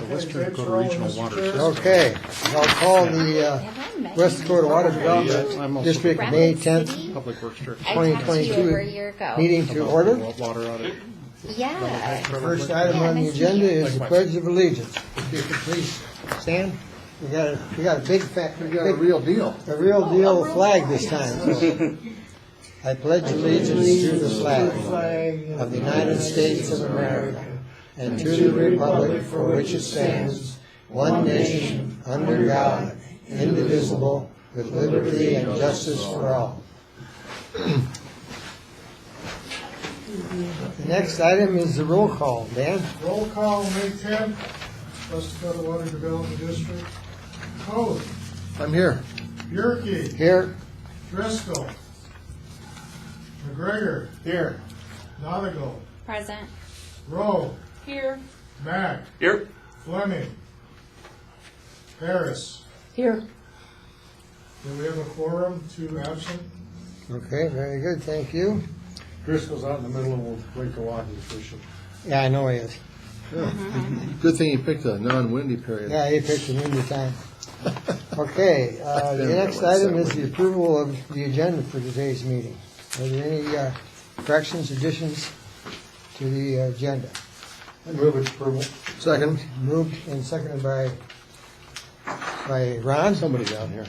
Western Dakota Regional Water System. Okay, I'll call the West Dakota Water Development I'm also District May 10th, Public Works Director. I talked to you over a 2022 year ago. meeting to order. Water audit. Yeah. The first item on the agenda is the Pledge of Allegiance. If you could please stand. We got a big real deal. a real deal flag this time. So, I pledge allegiance to the flag of the United States of America and to the republic for which it stands, one nation, under God, indivisible, with liberty and justice for all. The next item is the roll call. Dan? Roll call, May 10th, West Dakota Water Development District. Code, I'm here. Yerke, Here. Driscoll, McGregor, Here. Nautigal, Present. Rowe, Here. Mack, Here. Fleming, Harris. Here. Do we have a quorum? 2 absent? Okay, very good, thank you. Driscoll's out in the middle of Waco Water fishing. Yeah, I know he is. Good thing you picked a non-windy period. Yeah, he picked an windy time. Okay, the next item is the approval of the agenda for today's meeting. Are there any corrections, additions to the agenda? Move its approval. Second. Moved and seconded by Ron. Somebody down here.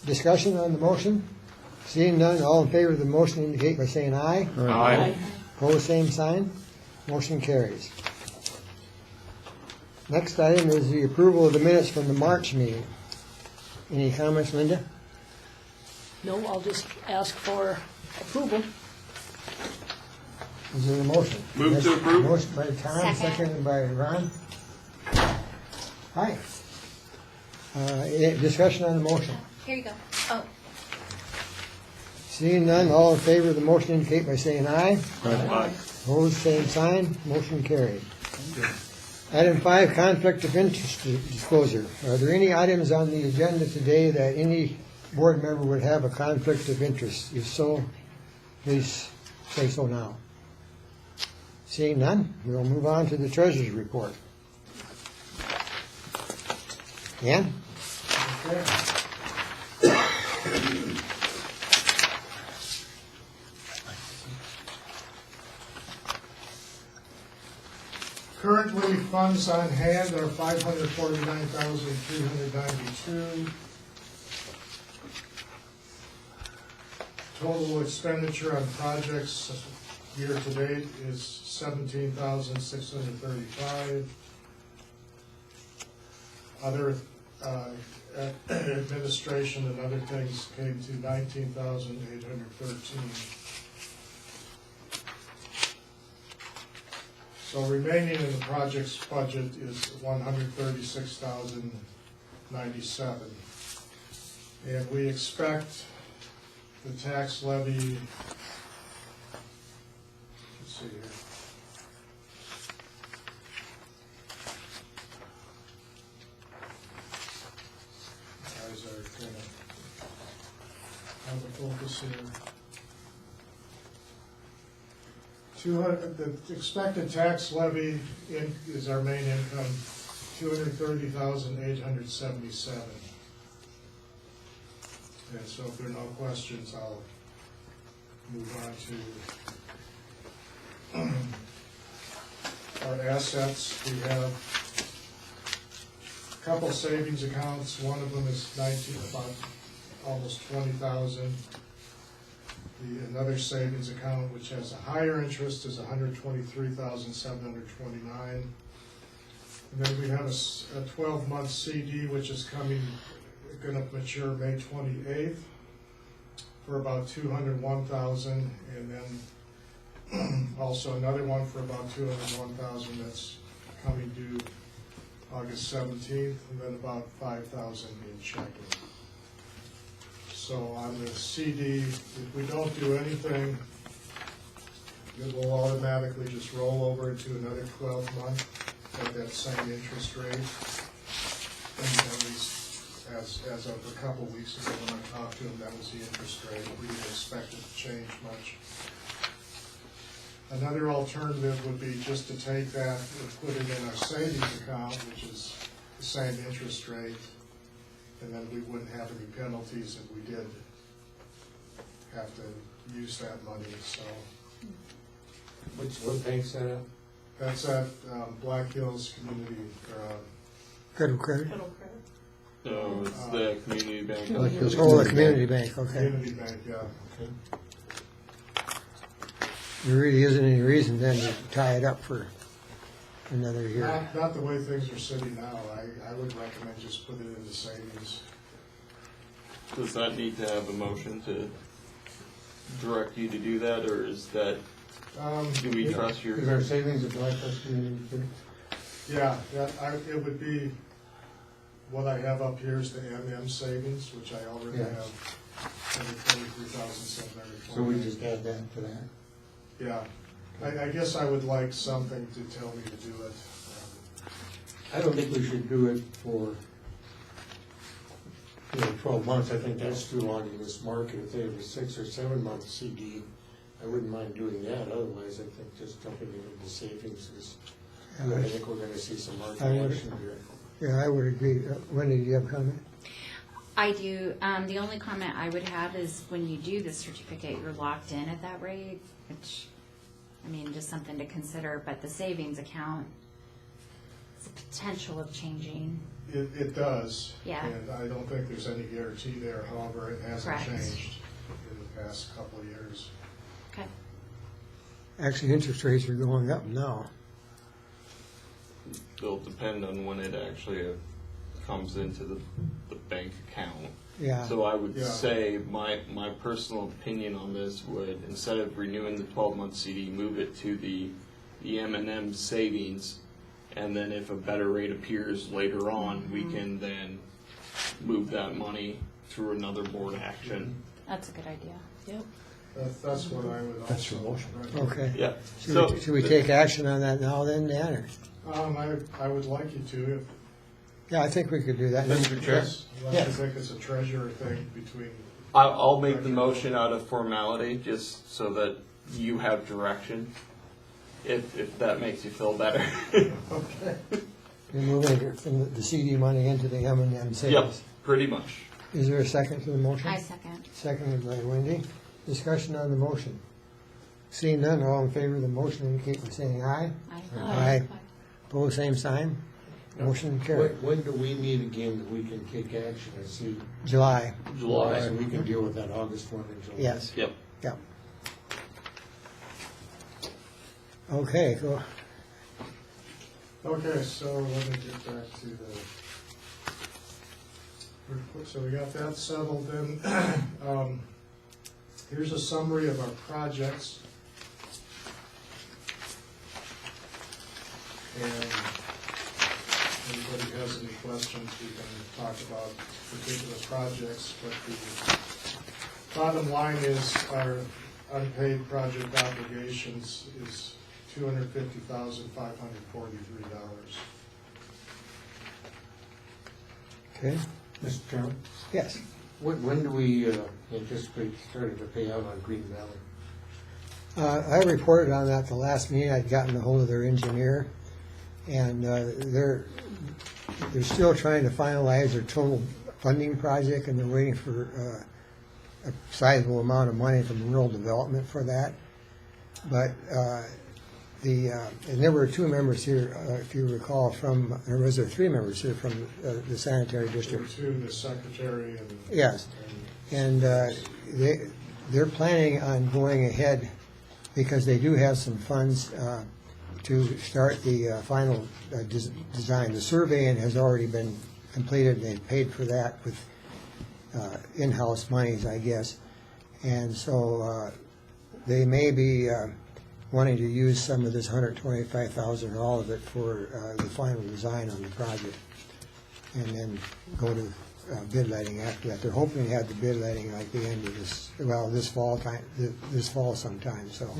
Discussion on the motion? Seeing none, all in favor of the motion indicate by saying aye. Aye. Opposed, same sign. Motion carries. Next item is the approval of the minutes from the March meeting. Any comments, Linda? No, I'll just ask for approval. Is there a motion? Move to approve. Motion by Tom, Second. seconded by Ron. Hi. Discussion on the motion. Here you go. Oh, Seeing none, all in favor of the motion indicate by saying aye. Aye. Opposed, same sign. Motion carried. Item 5, conflict of interest disclosure. Are there any items on the agenda today that any board member would have a conflict of interest? If so, please say so now. Seeing none, we'll move on to the treasurer's report. Ann? Okay. Currently, funds on hand are $549,392. Total expenditure on projects year to date is $17,635. Other administration and other things came to $19,813. So remaining in the project's budget is $136,097. And we expect the tax levy, let's see here. Guys are kind of out of focus here. The expected tax levy is our main income, $230,877. And so if there are no questions, I'll move on to our assets. We have a couple savings accounts. One of them is about almost $20,000. Another savings account, which has a higher interest, is $123,729. And then we have a 12-month CD, which is going to mature May 28th for about $201,000, and then also another one for about $201,000 that's coming due August 17th, and then about $5,000 in checking. So on the CD, if we don't do anything, it will automatically just roll over into another 12 month at that same interest rate. And at least as of a couple weeks ago when I talked to him, that was the interest rate. We didn't expect it to change much. Another alternative would be just to take that and put it in our savings account, which is the same interest rate, and then we wouldn't have any penalties if we did have to use that money, so. What bank's that at? That's at Black Hills Community, Federal credit? No, it's the community bank. Oh, the community bank, okay. Community Bank, yeah. There really isn't any reason then to tie it up for another year. Not the way things are sitting now. I would recommend just put it into savings. Does that need to have a motion to direct you to do that, or is that, do we trust your? Is our savings at Black Hills Community too? Yeah, it would be, what I have up here is the MM savings, which I already Yeah. have, $23,720. So we just add that to that? Yeah, I guess I would like something to tell me to do it. I don't think we should do it for, 12 months. I think that's too long in this market. If they have a 6 or 7 month CD, I wouldn't mind doing that. Otherwise, I think just jumping into savings is, good. I think we're gonna see some market I would- action here. Yeah, I would agree. Wendy, do you have a comment? I do. The only comment I would have is when you do the certificate, you're locked in at that rate, which, I mean, just something to consider, but the savings account, it's a potential of changing. It does. Yeah. And I don't think there's any guarantee there, however, it hasn't Correct. changed in the past couple of years. Okay. Actually, interest rates are going up now. It'll depend on when it actually comes into the bank account. Yeah. So I would Yeah. say my personal opinion on this would, instead of renewing the 12-month CD, move it to the M&M savings, and then if a better rate appears later on, we can then move that money through another board action. That's a good idea. Yep. That's what I would also. That's your motion. recommend. Okay. Yeah. Should we take action on that now then, Dan? Or? I would like you to, if. Yeah, I think we could do that. Mr. Chair? Unless you think it's a treasurer thing between. I'll make the motion out of formality, just so that you have direction, if that makes you feel better. Okay. You're moving it from the CD money into the M&M savings. Yep, pretty much. Is there a second to the motion? I second. Seconded by Wendy. Discussion on the motion. Seeing none, all in favor of the motion indicate by saying aye. Aye. Pose same sign. Motion carried. When do we meet again that we can take action? I see July, July. So we can deal with that August one in July. yes. Yep. Yep. Okay, go. Okay, so let me get back to the, so we got that settled then. Here's a summary of our projects. And anybody has any questions, we can talk about particular projects, but the bottom line is our unpaid project obligations is $250,543. Okay, Mr. Chairman, yes. when do we anticipate starting to pay out on Green Valley? I reported on that the last meeting. I'd gotten a hold of their engineer, and they're still trying to finalize their total funding project, and they're waiting for a sizable amount of money from rural development for that. But and there were two members here, if you recall, from, or was there three members here from the sanitary district? To the secretary and. Yes, and they're planning on going ahead, because they do have some funds to start the final design. The surveying has already been completed, and they've paid for that with in-house monies, I guess. And so they may be wanting to use some of this $125,000 or all of it for the final design on the project, and then go to bid letting after that. They're hoping to have the bid letting like the end of this fall sometime. So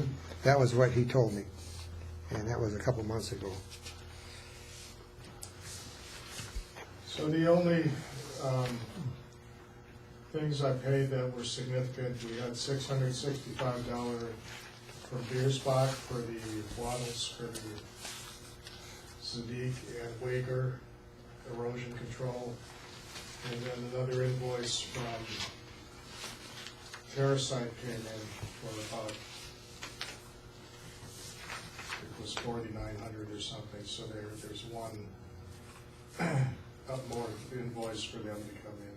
that was what he told me, and that was a couple months ago. So the only things I paid that were significant, we had $665 from Beersbach for the Waddles for the Sadiq and Wager erosion control. And then another invoice from TerraSite came in for about, it was 4,900 or something, so there's one up more invoice for them to come in.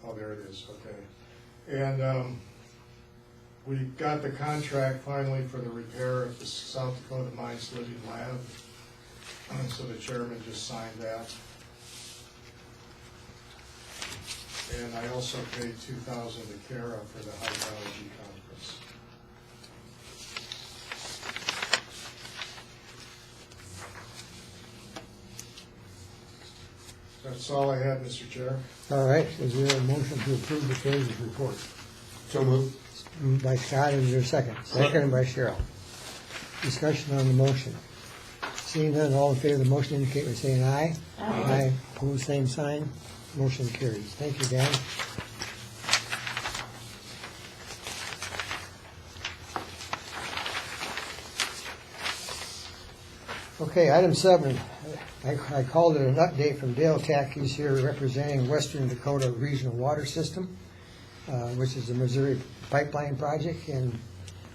Oh, there it is, okay. And we got the contract finally for the repair of the South Dakota Mines Living Lab. So the chairman just signed that. And I also paid $2,000 to Kara for the hydrology conference. That's all I had, Mr. Chair. All right, is there a motion to approve the treasurer's report? So moved. Moved by Scott, is there a second? Seconded by Cheryl. Discussion on the motion. Seeing none, all in favor of the motion indicate by saying aye. Aye. Opposed, same sign. Motion carries. Thank you, Dan. Okay, item 7. I called it an update from Dale Tack. He's here representing Western Dakota Regional Water System, which is the Missouri Pipeline Project. And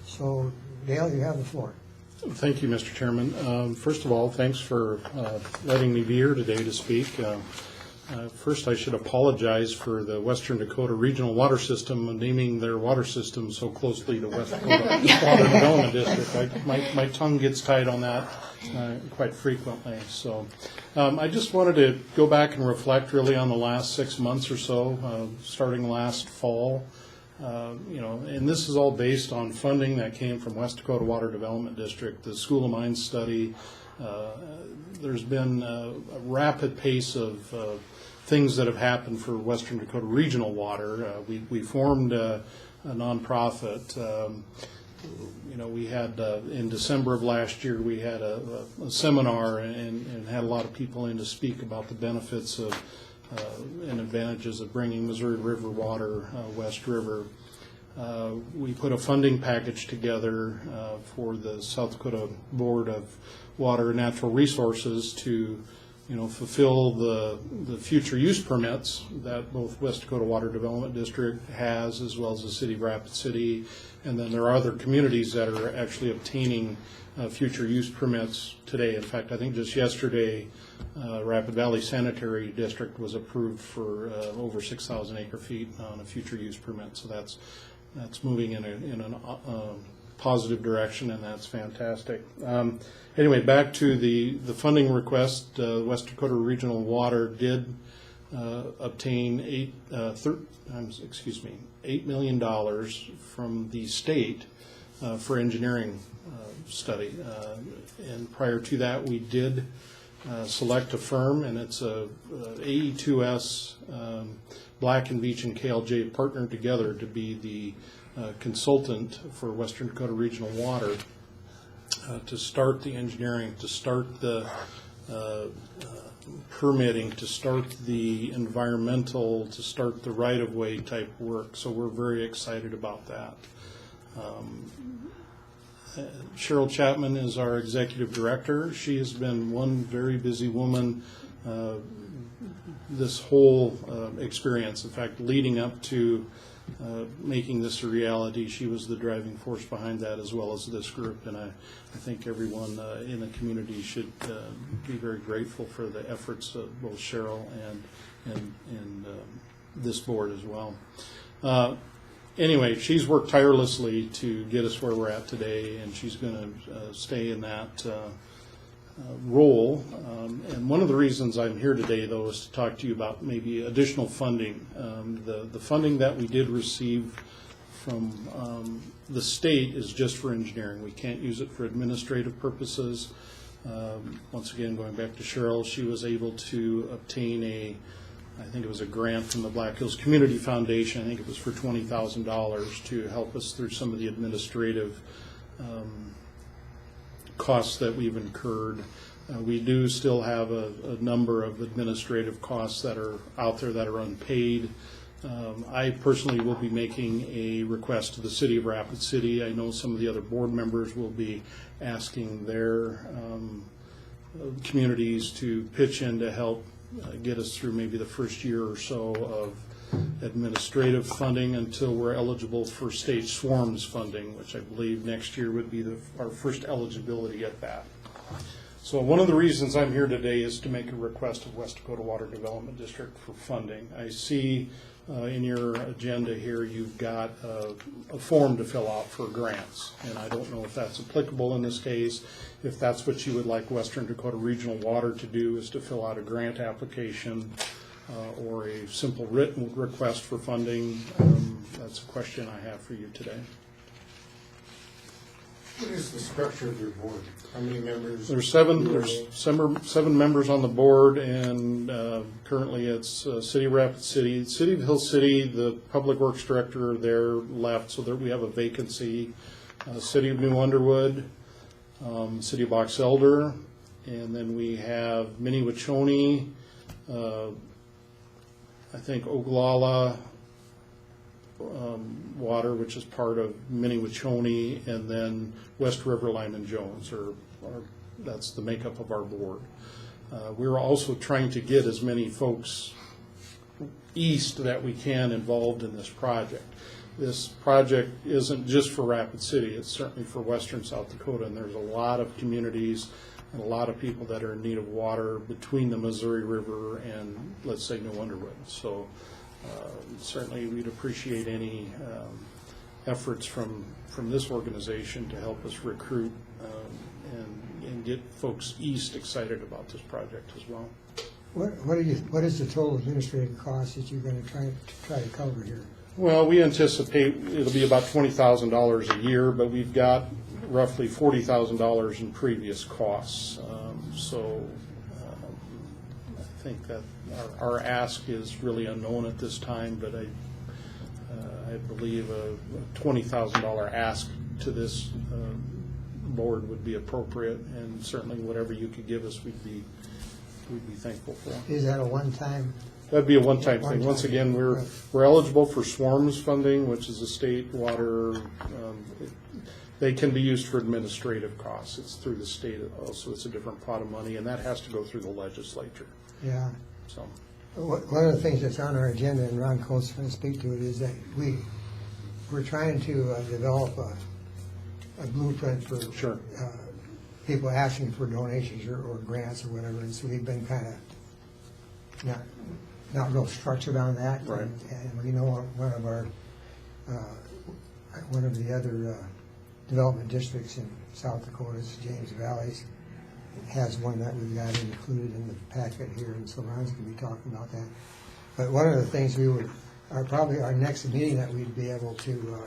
so, Dale, you have the floor. Thank you, Mr. Chairman. First of all, thanks for letting me be here today to speak. First, I should apologize for the Western Dakota Regional Water System naming their water system so closely to West Dakota Water Development District. My tongue gets tied on that quite frequently. So I just wanted to go back and reflect really on the last 6 months or so, starting last fall. And this is all based on funding that came from West Dakota Water Development District, the School of Mines study. There's been a rapid pace of things that have happened for Western Dakota Regional Water. We formed a nonprofit. We had in December of last year we had a seminar and had a lot of people in to speak about the benefits of and advantages of bringing Missouri River water West River. We put a funding package together for the South Dakota Board of Water and Natural Resources to fulfill the future use permits that both West Dakota Water Development District has, as well as the City of Rapid City. And then there are other communities that are actually obtaining future use permits today. In fact, I think just yesterday, Rapid Valley Sanitary District was approved for over 6,000 acre feet on a future use permit. So that's moving in a positive direction, and that's fantastic. Anyway, back to the funding request. West Dakota Regional Water did obtain $8 million from the state for engineering study. And prior to that, we did select a firm, and it's a AE2S, Black and Veatch and KLJ partnered together to be the consultant for Western Dakota Regional Water to start the engineering, to start the permitting, to start the environmental, to start the right-of-way type work. So we're very excited about that. Cheryl Chapman is our executive director. She has been one very busy woman this whole experience. In fact, leading up to making this a reality, she was the driving force behind that, as well as this group. And I think everyone in the community should be very grateful for the efforts of both Cheryl and this board as well. Anyway, she's worked tirelessly to get us where we're at today, and she's going to stay in that role. And one of the reasons I'm here today, though, is to talk to you about maybe additional funding. The funding that we did receive from the state is just for engineering. We can't use it for administrative purposes. Once again, going back to Cheryl, she was able to obtain I think it was a grant from the Black Hills Community Foundation. I think it was for $20,000 to help us through some of the administrative costs that we've incurred. We do still have a number of administrative costs that are out there that are unpaid. I personally will be making a request to the city of Rapid City. I know some of the other board members will be asking their communities to pitch in to help get us through maybe the first year or so of administrative funding until we're eligible for state swarms funding, which I believe next year would be our first eligibility at that. So one of the reasons I'm here today is to make a request of West Dakota Water Development District for funding. I see in your agenda here you've got a form to fill out for grants, and I don't know if that's applicable in this case. If that's what you would like Western Dakota Regional Water to do, is to fill out a grant application or a simple written request for funding, that's a question I have for you today. What is the structure of your board? How many members? There's seven members on the board, and currently it's City of Rapid City. City of Hill City, the Public Works Director there left, so that we have a vacancy. City of New Underwood, City of Box Elder, and then we have Minnewachuny, I think Oglala Water, which is part of Minnewachuny, and then West River Lyman Jones, or that's the makeup of our board. We're also trying to get as many folks east that we can involved in this project. This project isn't just for Rapid City, it's certainly for western South Dakota, and there's a lot of communities and a lot of people that are in need of water between the Missouri River and, let's say, New Underwood. So certainly we'd appreciate any efforts from this organization to help us recruit and get folks east excited about this project as well. What is the total administrative cost that you're going to try to cover here? Well, we anticipate it'll be about $20,000 a year, but we've got roughly $40,000 in previous costs. I think that our ask is really unknown at this time, but I believe a $20,000 ask to this board would be appropriate, and certainly whatever you could give us, we'd be thankful for. Is that a one-time? That'd be a one-time thing. Once again, we're eligible for swarms funding, which is a state water. They can be used for administrative costs. It's through the state also. It's a different pot of money, and that has to go through the legislature. Yeah. So one of the things that's on our agenda, and Ron Coates going to speak to it, is that we're trying to develop a blueprint for sure. People asking for donations or grants or whatever, and so we've been kind of not real structured on that. Right. And we know one of the other development districts in South Dakota is James Valley's. Has one that we've got included in the packet here, and so Ron's going to be talking about that. But one of the things probably our next meeting that we'd be able to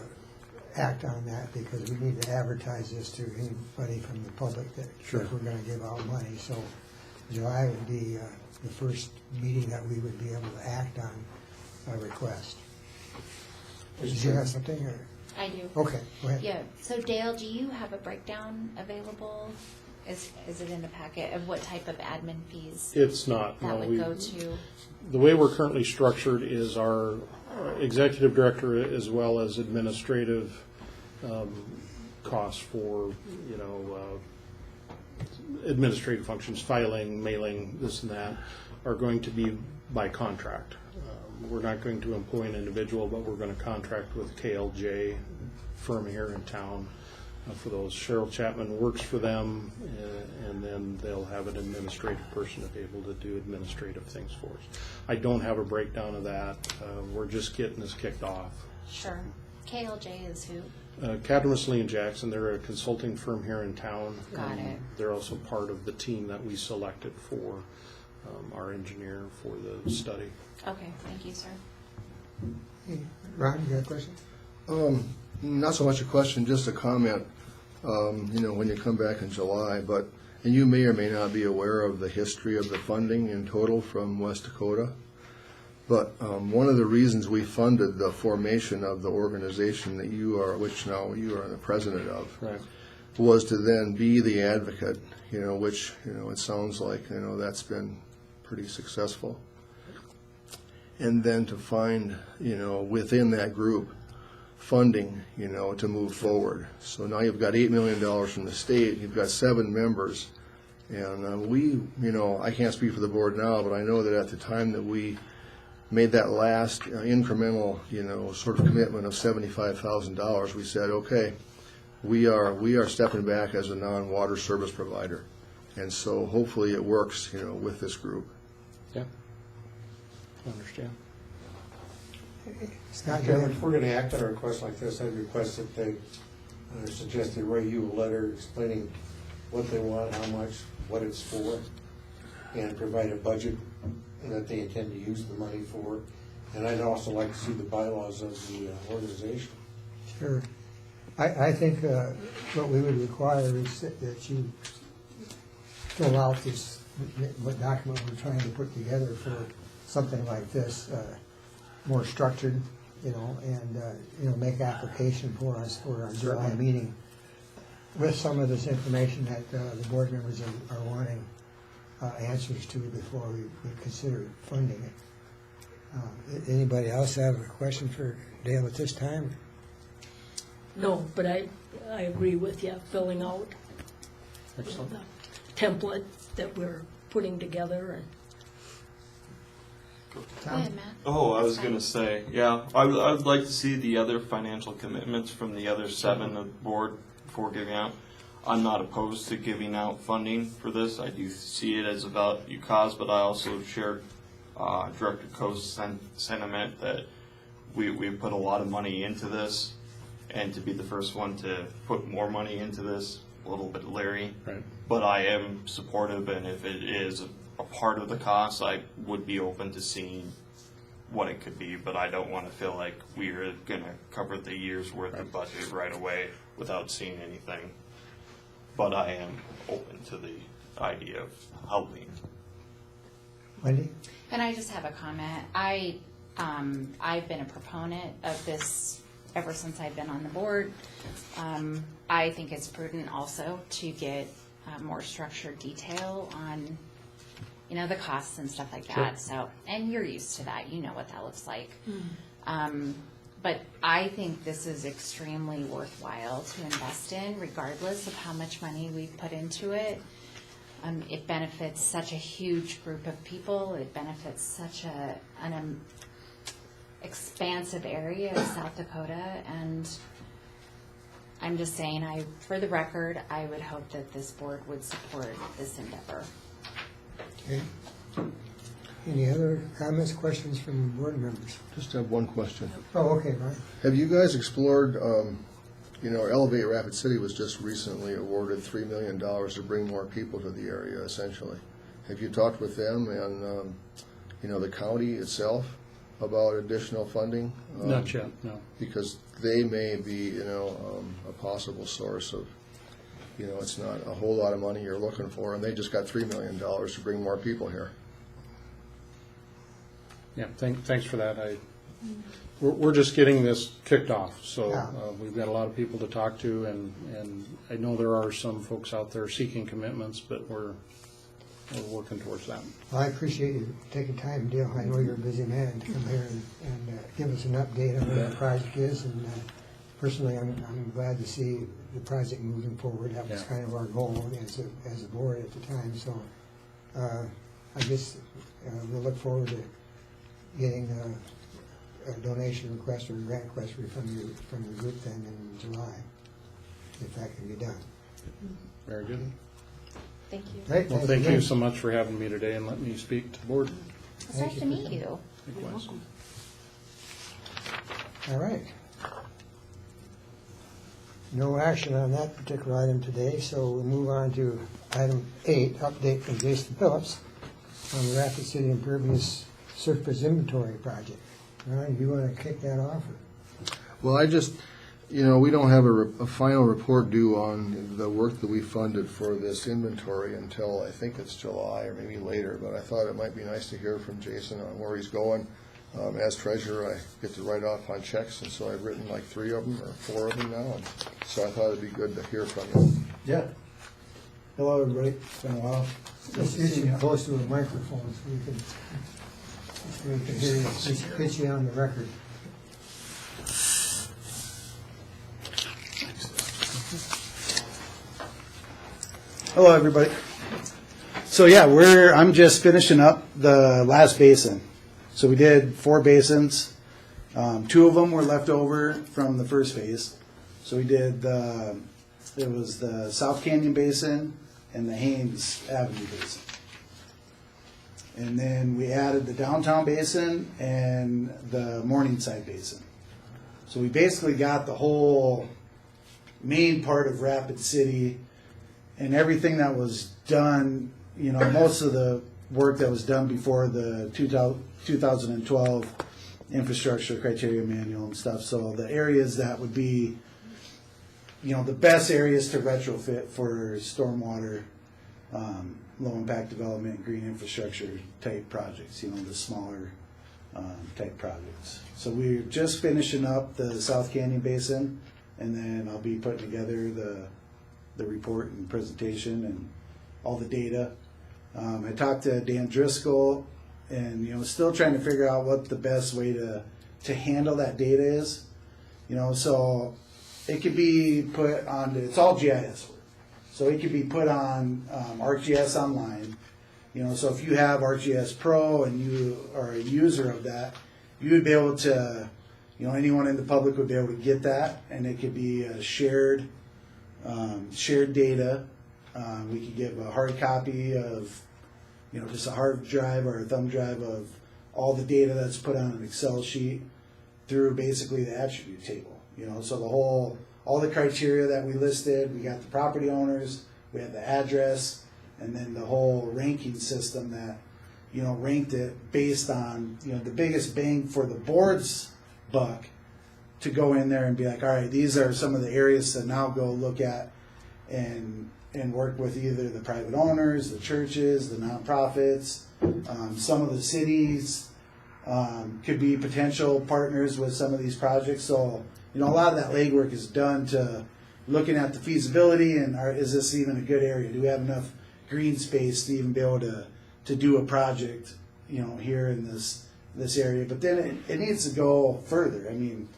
act on that, because we need to advertise this to anybody from the public that sure. we're going to give out money. So July would be the first meeting that we would be able to act on a request. Did you have something? Or? I do. Okay, go ahead. Yeah, so Dale, do you have a breakdown available? Is it in the packet of what type of admin fees It's not. that would go to? The way we're currently structured is our executive director as well as administrative costs for, administrative functions, filing, mailing, this and that, are going to be by contract. We're not going to employ an individual, but we're going to contract with KLJ, firm here in town, for those. Cheryl Chapman works for them, and then they'll have an administrative person to be able to do administrative things for us. I don't have a breakdown of that. We're just getting this kicked off. Sure. KLJ is who? Cadmus, Lee & Jackson, they're a consulting firm here in town. Got it. They're also part of the team that we selected for our engineer for the study. Okay, thank you, sir. Hey, Ron, you got a question? Not so much a question, just a comment. When you come back in July, and you may or may not be aware of the history of the funding in total from West Dakota, but one of the reasons we funded the formation of the organization that which now you are the president of, Right. was to then be the advocate, which, it sounds like, that's been pretty successful. and then to find, within that group, funding, to move forward. So now you've got $8 million from the state, you've got 7 members, and we, I can't speak for the board now, but I know that at the time that we made that last incremental, sort of commitment of $75,000, we said, okay, we are stepping back as a non-water service provider. And so hopefully it works, with this group. Yeah. I understand. Scott, Okay, if we're gonna act on a request like this, I'd request that they, suggest they write you a letter explaining what they want, how much, what it's for, and provide a budget that they intend to use the money for. And I'd also like to see the bylaws of the organization. Sure. I think what we would require is that you fill out this, what document we're trying to put together for something like this, more structured, and, make application for us for our July meeting with some of this information that the board members are wanting answers to before we consider funding it. Anybody else have a question for Dale at this time? No, but I agree with you, filling out Excellent. the template that we're putting together and Go ahead, Matt. Oh, I was gonna say, yeah, I would like to see the other financial commitments from the other 7 of the board before giving out. I'm not opposed to giving out funding for this. I do see it as a value cause, but I also share Director Coe's sentiment that we put a lot of money into this, and to be the first one to put more money into this, a little bit leery. Right. But I am supportive, and if it is a part of the cost, I would be open to seeing what it could be, but I don't want to feel like we're going to cover the year's worth of budget right away without seeing anything. But I am open to the idea of helping. Wendy? And I just have a comment. I've been a proponent of this ever since I've been on the board. I think it's prudent also to get more structured detail on, the costs and stuff like that. So, and you're used to that. You know what that looks like. But I think this is extremely worthwhile to invest in, regardless of how much money we put into it. It benefits such a huge group of people. It benefits such an expansive area of South Dakota. And I'm just saying, for the record, I would hope that this board would support this endeavor. Okay. Any other comments, questions from board members? Just have one question. Oh, okay, Ryan. Have you guys explored, Elevate Rapid City was just recently awarded $3 million to bring more people to the area, essentially. Have you talked with them and, the county itself about additional funding? Not yet, no. Because they may be, a possible source of, it's not a whole lot of money you're looking for, and they just got $3 million to bring more people here. Yeah, thanks for that. We're just getting this kicked off, so Yeah. We've got a lot of people to talk to, and I know there are some folks out there seeking commitments, but we're working towards that. Well, I appreciate you taking time, Dale. I know you're a busy man to come here and give us an update on what that project is. And personally, I'm glad to see the project moving forward. That was Yeah. kind of our goal as a board at the time. So I guess we'll look forward to getting a donation request or a grant request from the group then in July, if that can be done. Very good. Thank you. Great. Well, thanks thank you again. so much for having me today and letting me speak to the board. It's nice to meet you. Likewise. All right. No action on that particular item today, so we'll move on to item 8, update from Jason Phillips on the Rapid City Impervious Surface Inventory Project. Ryan, do you want to kick that off? Well, I just, we don't have a final report due on the work that we funded for this inventory until I think it's July or maybe later, but I thought it might be nice to hear from Jason on where he's going. As treasurer, I get to write off on checks, and so I've written like 3 of them or 4 of them now, and so I thought it'd be good to hear from you. Yeah. Hello, everybody. It's been a while. Just get you close to a microphone so you can. We can hear you, get you on the record. Hello, everybody. So yeah, I'm just finishing up the last basin. So we did 4 basins. 2 of them were left over from the first phase. So we did it was the South Canyon Basin and the Haynes Avenue Basin. And then we added the Downtown Basin and the Morningside Basin. So we basically got the whole main part of Rapid City and everything that was done, you know, most of the work that was done before the 2012 infrastructure criteria manual and stuff. So the areas that would be, you know, the best areas to retrofit for stormwater, low impact development, green infrastructure type projects, you know, the smaller type projects. So we're just finishing up the South Canyon Basin, and then I'll be putting together the report and presentation and all the data. I talked to Dan Driscoll, and, you know, still trying to figure out what the best way to handle that data is. You know, so it could be put on, it's all GIS work. So it could be put on Arcgis Online. You know, so if you have Arcgis Pro and you are a user of that, you would be able to, you know, anyone in the public would be able to get that, and it could be a shared data. We could give a hard copy of, you know, just a hard drive or a thumb drive of all the data that's put on an Excel sheet through basically the attribute table. You know, so all the criteria that we listed, we got the property owners, we have the address, and then the whole ranking system that, you know, ranked it based on, you know, the biggest bang for the board's buck to go in there and be like, all right, these are some of the areas to now go look at and work with either the private owners, the churches, the nonprofits, some of the cities could be potential partners with some of these projects. So, you know, a lot of that legwork is done to looking at the feasibility and is this even a good area? Do we have enough green space to even be able to do a project, you know, here in this area? But then it needs to go further. I mean,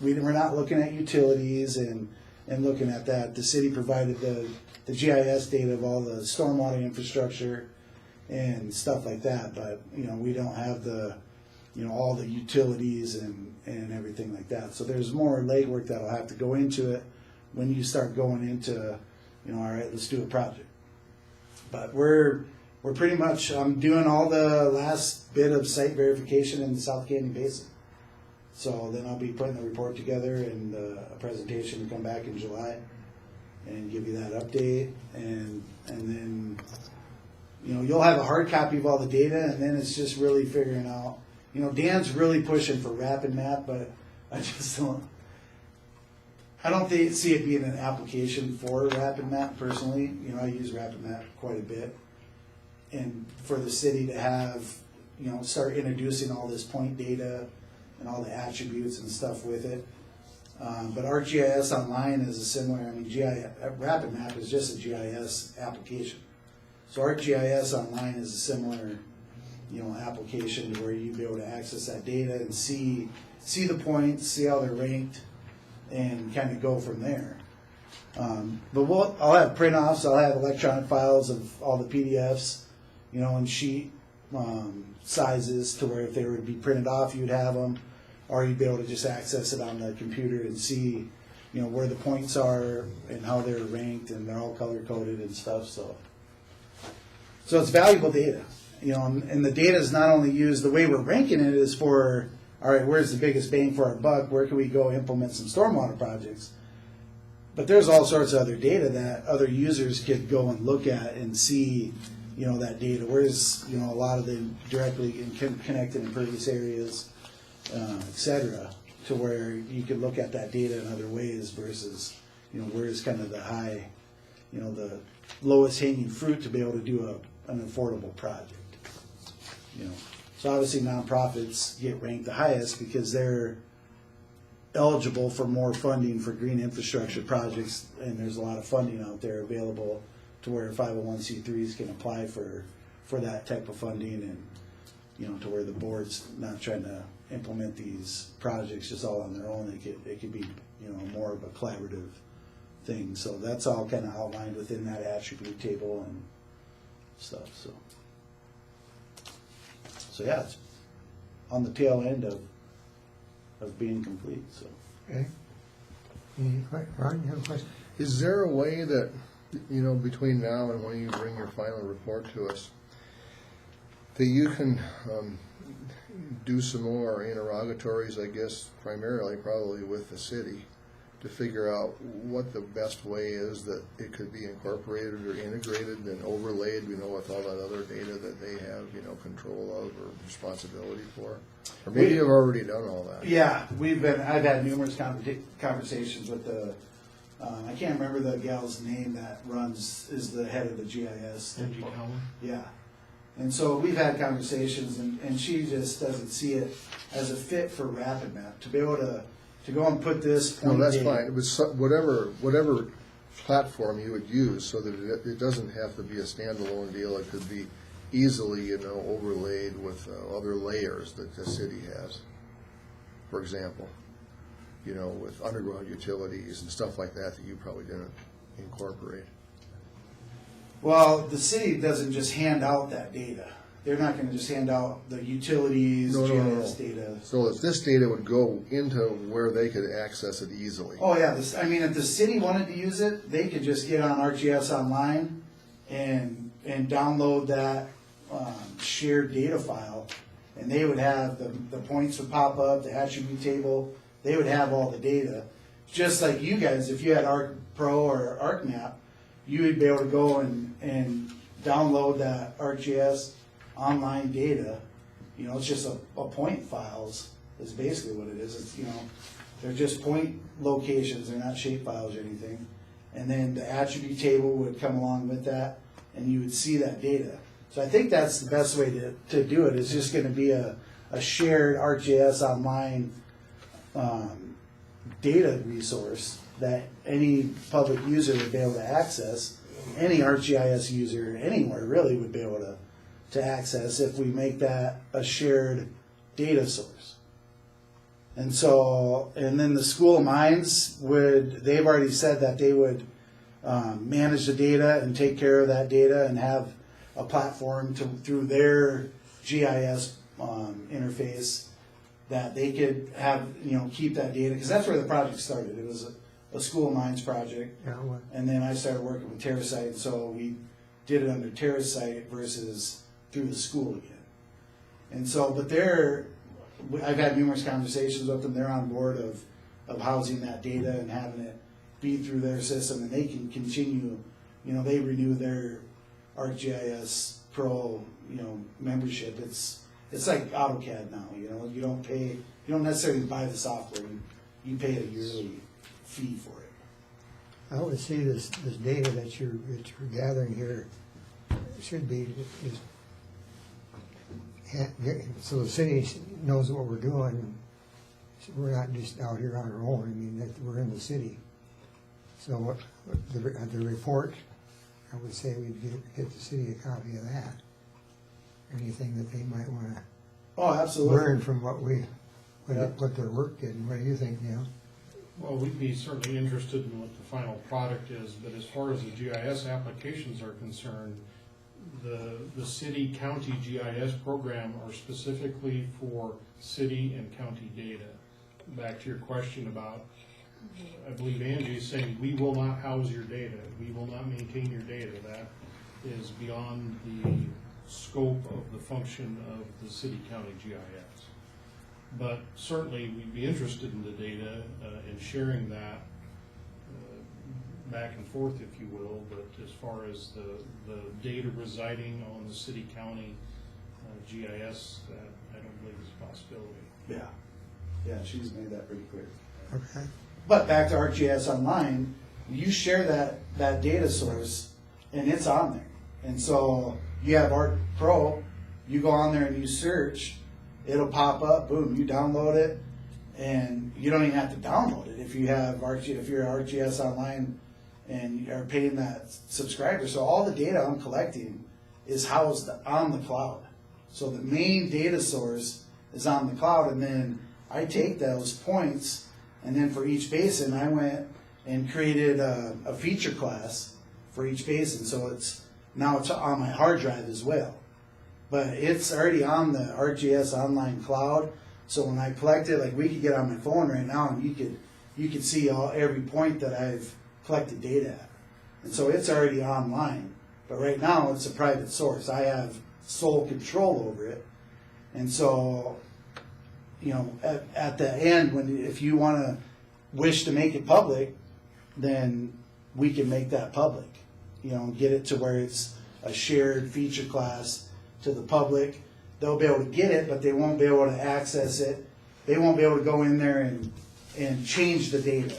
we're not looking at utilities and looking at that. The city provided the GIS data of all the stormwater infrastructure and stuff like that, but, you know, we don't have the, you know, all the utilities and everything like that. So there's more legwork that'll have to go into it when you start going into, you know, all right, let's do a project. But we're pretty much, I'm doing all the last bit of site verification in the South Canyon Basin. So then I'll be putting the report together and a presentation to come back in July and give you that update. And then, you know, you'll have a hard copy of all the data, and then it's just really figuring out, you know, Dan's really pushing for Rapid Map, but I don't see it being an application for Rapid Map personally. You know, I use Rapid Map quite a bit. And for the city to have, you know, start introducing all this point data and all the attributes and stuff with it. But Arcgis Online is a similar, I mean, Rapid Map is just a GIS application. So Arcgis Online is a similar, you know, application to where you'd be able to access that data and see the points, see how they're ranked, and kind of go from there. But I'll have print-offs, I'll have electronic files of all the PDFs, you know, in sheet sizes to where if they were to be printed off, you'd have them, or you'd be able to just access it on the computer and see, you know, where the points are and how they're ranked, and they're all color-coded and stuff. So it's valuable data, you know, and the data is not only used, the way we're ranking it is for, all right, where's the biggest bang for our buck? Where can we go implement some stormwater projects? But there's all sorts of other data that other users could go and look at and see, you know, that data. Where's, you know, a lot of the directly connected impervious areas, et cetera, to where you could look at that data in other ways versus, you know, where's kind of the high, you know, the lowest hanging fruit to be able to do an affordable project, you know. So obviously nonprofits get ranked the highest because they're eligible for more funding for green infrastructure projects, and there's a lot of funding out there available to where 501c3s can apply for that type of funding, to where the board's not trying to implement these projects just all on their own. It could be, more of a collaborative thing. So that's all kind of outlined within that attribute table and stuff, so yeah, it's on the tail end of being complete, so. Okay. Ron, you have a question? Is there a way that, between now and when you bring your final report to us, that you can do some more interrogatories, I guess, primarily probably with the city, to figure out what the best way is that it could be incorporated or integrated and overlaid, with all that other data that they have, control of or responsibility for? Or maybe you've already done all that. Yeah, I've had numerous conversations with I can't remember the gal's name that is the head of the GIS. Angie Cowan? Yeah. And so we've had conversations, and she just doesn't see it as a fit for RapidMap to be able to go and put this point. No, that's data. fine. It was whatever platform you would use, so that it doesn't have to be a standalone deal. It could be easily, overlaid with other layers that the city has. For example, with underground utilities and stuff like that you probably didn't incorporate. Well, the city doesn't just hand out that data. They're not going to just hand out the utilities, GIS data. So if this data would go into where they could access it easily. Oh yeah, if the city wanted to use it, they could just get on Arcgis Online and download that shared data file, and they would have the points would pop up, the attribute table. They would have all the data, just like you guys. If you had ArcPro or ArcMap, you would be able to go and download that Arcgis Online data. It's just a point files is basically what it is. It's they're just point locations. They're not shape files or anything. And then the attribute table would come along with that, and you would see that data. So I think that's the best way to do it. It's just going to be a shared Arcgis Online data resource that any public user would be able to access. Any ArcGIS user anywhere really would be able to access if we make that a shared data source. And then the School of Mines they've already said that they would manage the data and take care of that data and have a platform through their GIS interface that they could have, keep that data, because that's where the project started. It was a School of Mines project. Yeah, what? And then I started working with TerraSite, and so we did it under TerraSite versus through the school again. And so, but I've had numerous conversations with them. They're on board of housing that data and having it be through their system, and they can continue, they renew their ArcGIS Pro, membership. It's like AutoCAD now, you don't necessarily buy the software, you pay a yearly fee for it. I would see this data that you're gathering here should be so the city knows what we're doing. We're not just out here on our own. That we're in the city. So the report, I would say we'd get the city a copy of that. Anything that they might want to absolutely learn from what their work did. What do you think, Neil? Well, we'd be certainly interested in what the final product is, but as far as the GIS applications are concerned, the city-county GIS program are specifically for city and county data. Back to your question about, I believe Angie is saying, we will not house your data, we will not maintain your data. That is beyond the scope of the function of the city-county GIS. But certainly we'd be interested in the data and sharing that back and forth, if you will. But as far as the data residing on the city-county GIS, that I don't believe is a possibility. Yeah, she's made that pretty clear. Okay. But back to ArcGIS Online, you share that data source, and it's on there. And so you have Arc Pro, you go on there and you search, it'll pop up, boom, you download it, and you don't even have to download it if you're ArcGIS Online and are paying that subscriber. So all the data I'm collecting is housed on the cloud. So the main data source is on the cloud, and then I take those points, and then for each basin, I went and created a feature class for each basin. So now it's on my hard drive as well. But it's already on the Arcgis Online cloud. So when I collect it, like we could get on my phone right now, and you could see every point that I've collected data at. And so it's already online. But right now it's a private source. I have sole control over it. And so, you know, at the end, if you want to wish to make it public, then we can make that public. You know, get it to where it's a shared feature class to the public. They'll be able to get it, but they won't be able to access it. They won't be able to go in there and change the data.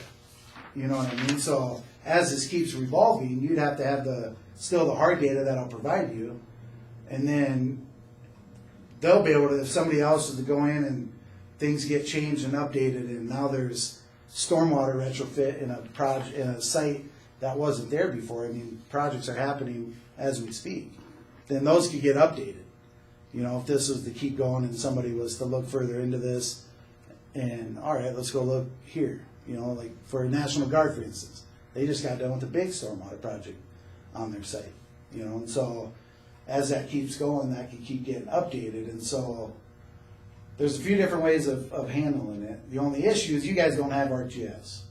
You know what I mean? So as this keeps revolving, you'd have to have still the hard data that I'll provide you, and then they'll be able to, if somebody else is to go in and things get changed and updated, and now there's stormwater retrofit in a site that wasn't there before. I mean, projects are happening as we speak. Then those could get updated. You know, if this was to keep going and somebody was to look further into this, and all right, let's go look here. You know, like for National Guard, for instance, they just got done with a big stormwater project on their site. You know, and so as that keeps going, that can keep getting updated. And so there's a few different ways of handling it. The only issue is you guys don't have Arcgis.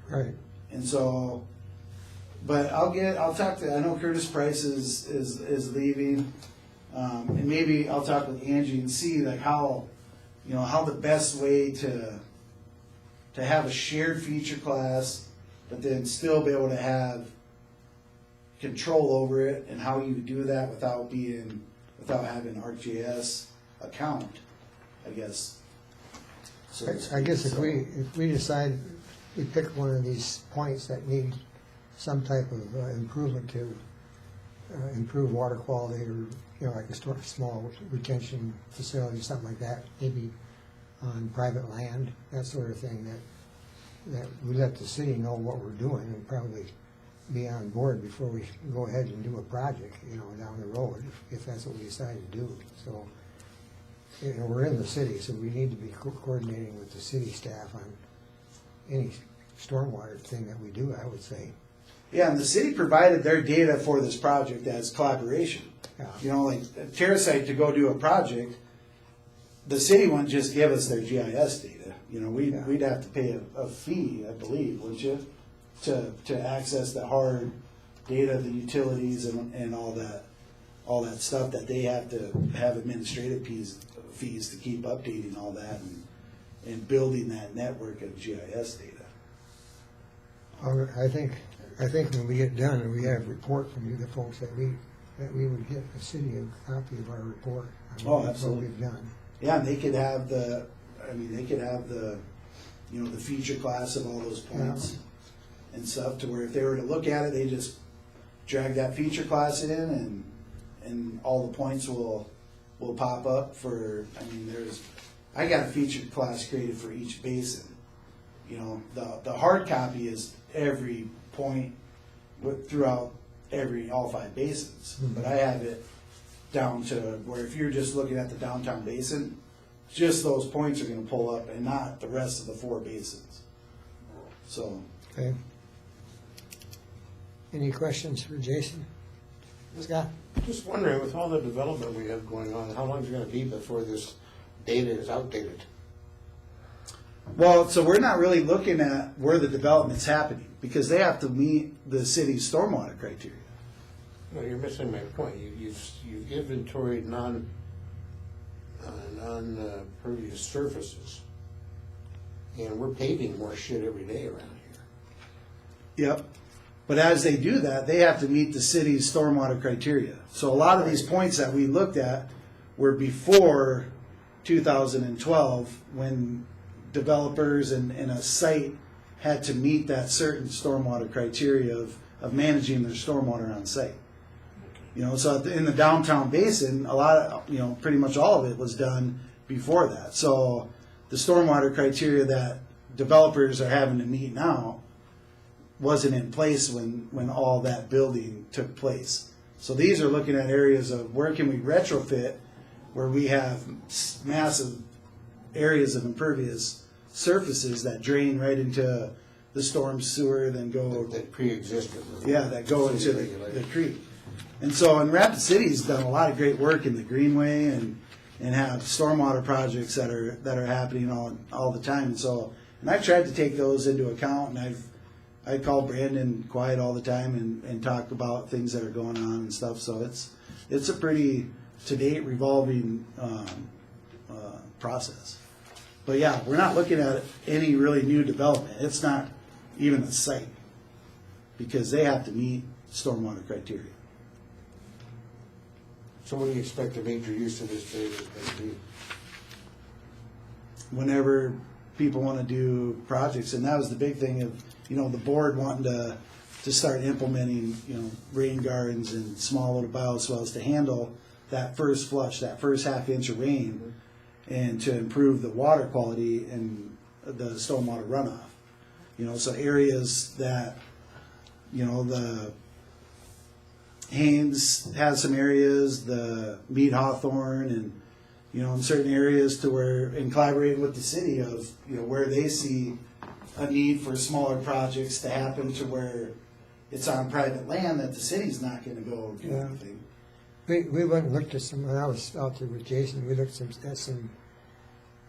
Right. And so, but I'll talk to, I know Curtis Price is leaving, and maybe I'll talk with Angie and see like how the best way to have a shared feature class, but then still be able to have control over it, and how you do that without having an Arcgis account, I guess. So I guess if we decide, we pick one of these points that need some type of improvement to improve water quality, or, you know, like a small retention facility, something like that, maybe on private land, that sort of thing, that we let the city know what we're doing and probably be on board before we go ahead and do a project, you know, down the road, if that's what we decide to do. So, you know, we're in the city, so we need to be coordinating with the city staff on any stormwater thing that we do, I would say. yeah, and the city provided their data for this project as collaboration. Yeah. You know, like Terrasite to go do a project, the city wouldn't just give us their GIS data. You know, we'd have to pay a fee, I believe, wouldn't you, to access the hard data, the utilities, and all that stuff that they have to have administrative fees to keep updating all that and building that network of GIS data. I think when we get done and we have a report from you, the folks, that we would get the city a copy of our report. Oh, absolutely. What we've done. Yeah, and they could have the you know, the feature class of all those points and stuff, to where if they were to look at it, they just drag that feature class in, and all the points will pop up for, I mean, I got a feature class created for each basin. You know, the hard copy is every point throughout all 5 basins. Mm-hmm. But I have it down to where if you're just looking at the downtown basin, just those points are going to pull up and not the rest of the 4 basins. So. Okay. Any questions for Jason? Scott? Just wondering, with all the development we have going on, how long is it gonna be before this data is outdated? Well, so we're not really looking at where the development's happening, because they have to meet the city's stormwater criteria. No, you're missing my point. You've inventoried non-pervious surfaces, and we're paving more shit every day around here. Yep. But as they do that, they have to meet the city's stormwater criteria. So a lot of these points that we looked at were before 2012, when developers and a site had to meet that certain stormwater criteria of managing their stormwater on site. You know, so in the downtown basin, pretty much all of it was done before that. So the stormwater criteria that developers are having to meet now wasn't in place when all that building took place. So these are looking at areas of where can we retrofit where we have massive areas of impervious surfaces that drain right into the storm sewer, then go, That pre-existed. that go into the creek. And so, and Rapid City's done a lot of great work in the Greenway and have stormwater projects that are happening all the time. And so, and I've tried to take those into account, and I call Brandon quiet all the time and talk about things that are going on and stuff. So it's a pretty to date revolving process. But yeah, we're not looking at any really new development. It's not even a site because they have to meet stormwater criteria. So when do you expect the major use of this data to be? Whenever people want to do projects, and that was the big thing of, the board wanting to start implementing, rain gardens and small little bioswales to handle that first flush, that first half-inch of rain, and to improve the water quality and the stormwater runoff. So areas that, the Haynes has some areas, the Mead Hawthorne, and in certain areas to where, in collaborating with the city of, where they see a need for smaller projects to happen to where it's on private land that the city's not going to go do anything. We went and looked at some, when I was out there with Jason, we looked at some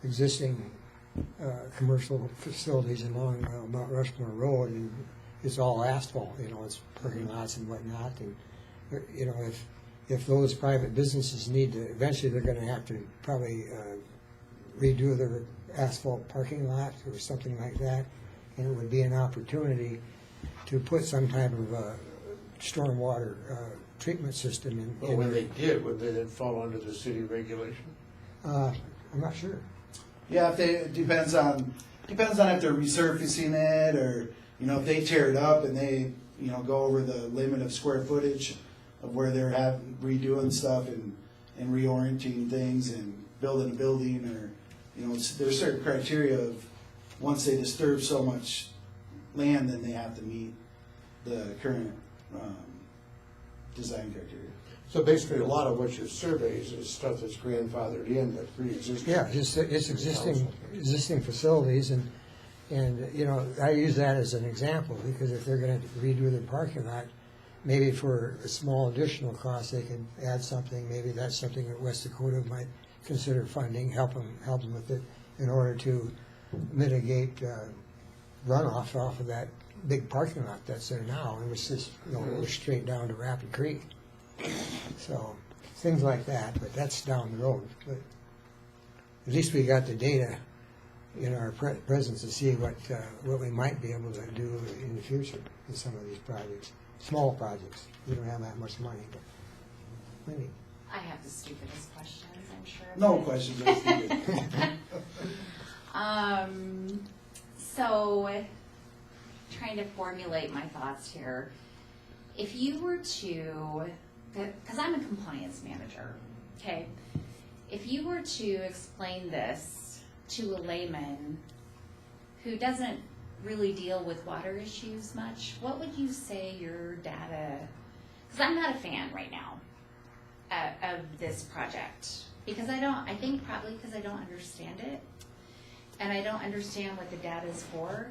existing commercial facilities along Mount Rushmore Road, and it's all asphalt, it's parking lots and whatnot, and if those private businesses need to, eventually they're gonna have to probably redo their asphalt parking lot or something like that, and it would be an opportunity to put some type of stormwater treatment system in. Well, when they did, would they then fall under the city regulation? I'm not sure. Yeah, it depends on if they're resurfacing it, or if they tear it up and they go over the limit of square footage of where they're redoing stuff and reorienting things and building a building, or there's certain criteria of once they disturb so much land, then they have to meet the current design criteria. So basically, a lot of what your surveys is stuff that's grandfathered in, that pre-existing. Yeah, it's existing facilities, and I use that as an example, because if they're going to redo their parking lot, maybe for a small additional cost, they can add something. Maybe that's something that West Dakota might consider funding, help them with it, in order to mitigate runoff off of that big parking lot that's there now. It was just we're straight down to Rapid Creek. So things like that, but that's down the road. But at least we got the data in our presence to see what we might be able to do in the future in some of these projects. Small projects. We don't have that much money, but maybe. I have the stupidest questions, I'm sure. No questions. So, trying to formulate my thoughts here. If you were to, because I'm a compliance manager, okay? If you were to explain this to a layman who doesn't really deal with water issues much, what would you say your data, because I'm not a fan right now of this project, because I think probably because I don't understand it, and I don't understand what the data is for,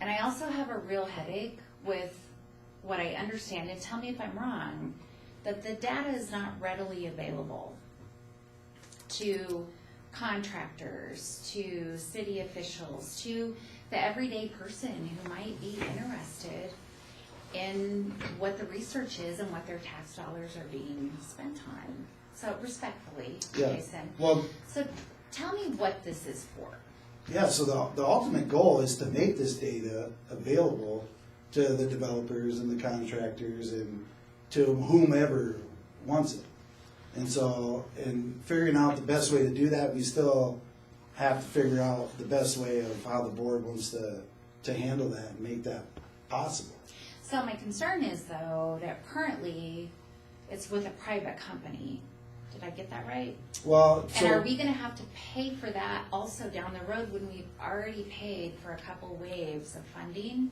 and I also have a real headache with what I understand, and tell me if I'm wrong, that the data is not readily available to contractors, to city officials, to the everyday person who might be interested in what the research is and what their tax dollars are being spent on. So respectfully, Jason. Well, so tell me what this is for. yeah, so the ultimate goal is to make this data available to the developers and the contractors and to whomever wants it. And so, in figuring out the best way to do that, we still have to figure out the best way of how the board wants to handle that and make that possible. So my concern is, though, that currently it's with a private company. Did I get that right? Well, And are we going to have to pay for that also down the road when we've already paid for a couple waves of funding?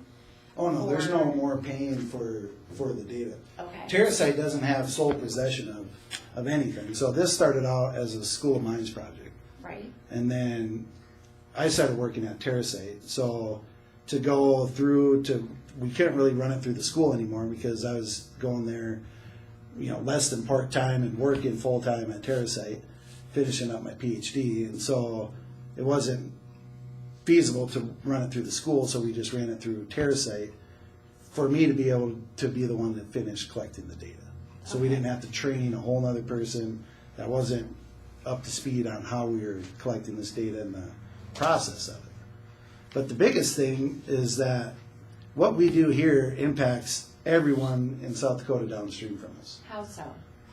Oh, no, there's no Or- more paying for the data. Okay. TerraSite doesn't have sole possession of anything. So this started out as a School of Mines project. Right, And then I started working at TerraSite. So to go through to, we couldn't really run it through the school anymore because I was going there, less than part-time and working full-time at TerraSite, finishing up my PhD. And so it wasn't feasible to run it through the school, so we just ran it through TerraSite for me to be able to be the one that finished collecting the data. So we didn't have to train a whole nother person that wasn't up to speed on how we were collecting this data and the process of it. But the biggest thing is that what we do here impacts everyone in South Dakota downstream from us. how so?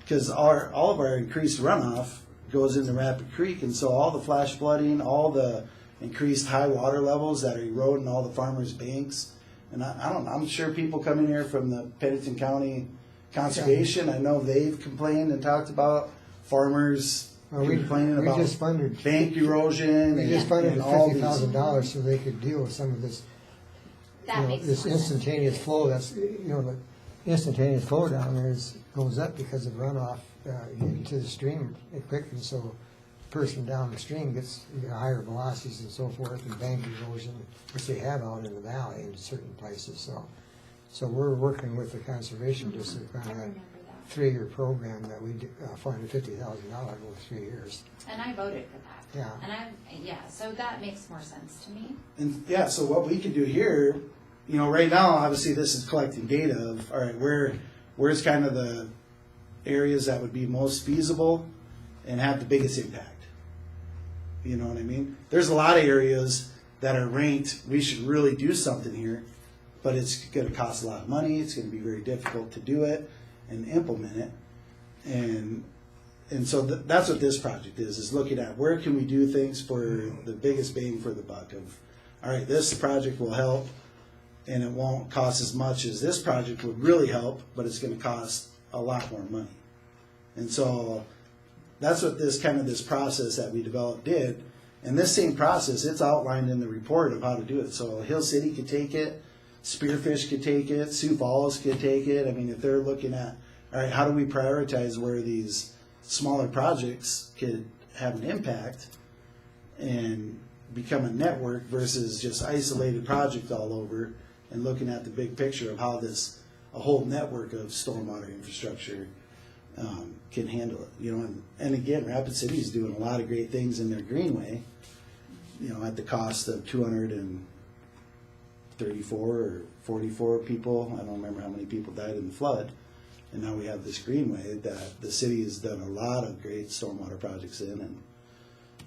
Because all of our increased runoff goes into Rapid Creek, and so all the flash flooding, all the increased high water levels that are eroding all the farmers' banks, and I'm sure people coming here from the Pennington County Conservation, I know they've complained and talked about farmers complaining we about just funded bank erosion We and, just funded and all $50,000 these. so they could deal with some of this, That makes this more sense. instantaneous flow. That's the instantaneous flow down there goes up because of runoff into the stream quick, and so the person downstream gets higher velocities and so forth, and bank erosion, which they have out in the valley in certain places. So we're working with the conservation district I on a remember that. 3-year program that we funded $50,000 over 3 years. And I voted for that. Yeah. And so that makes more sense to me. And yeah, so what we can do here, right now, obviously this is collecting data of, all right, where's kind of the areas that would be most feasible and have the biggest impact. You know what I mean? There's a lot of areas that are ranked, we should really do something here, but it's going to cost a lot of money, it's going to be very difficult to do it and implement it. And so that's what this project is looking at where can we do things for the biggest bang for the buck of, all right, this project will help and it won't cost as much as this project would really help, but it's going to cost a lot more money. And so that's what this process that we developed did. And this same process, it's outlined in the report of how to do it. So Hill City could take it, Spearfish could take it, Sioux Falls could take it. I mean, if they're looking at, all right, how do we prioritize where these smaller projects could have an impact and become a network versus just isolated project all over, and looking at the big picture of how a whole network of stormwater infrastructure can handle it. And again, Rapid City is doing a lot of great things in their greenway, at the cost of 234 or 44 people. I don't remember how many people died in the flood. And now we have this greenway that the city has done a lot of great stormwater projects in. And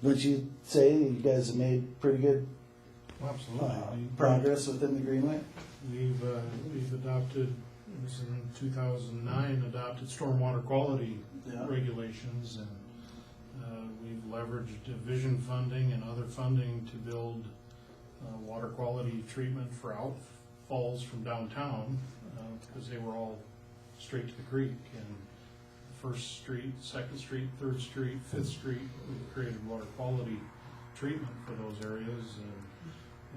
wouldn't you say you guys have made pretty good progress within the greenway? We've adopted, it was in 2009, adopted stormwater quality Yeah. regulations, and we've leveraged division funding and other funding to build water quality treatment for outfalls from downtown, because they were all straight to the creek. And First Street, Second Street, Third Street, Fifth Street, we created water quality treatment for those areas.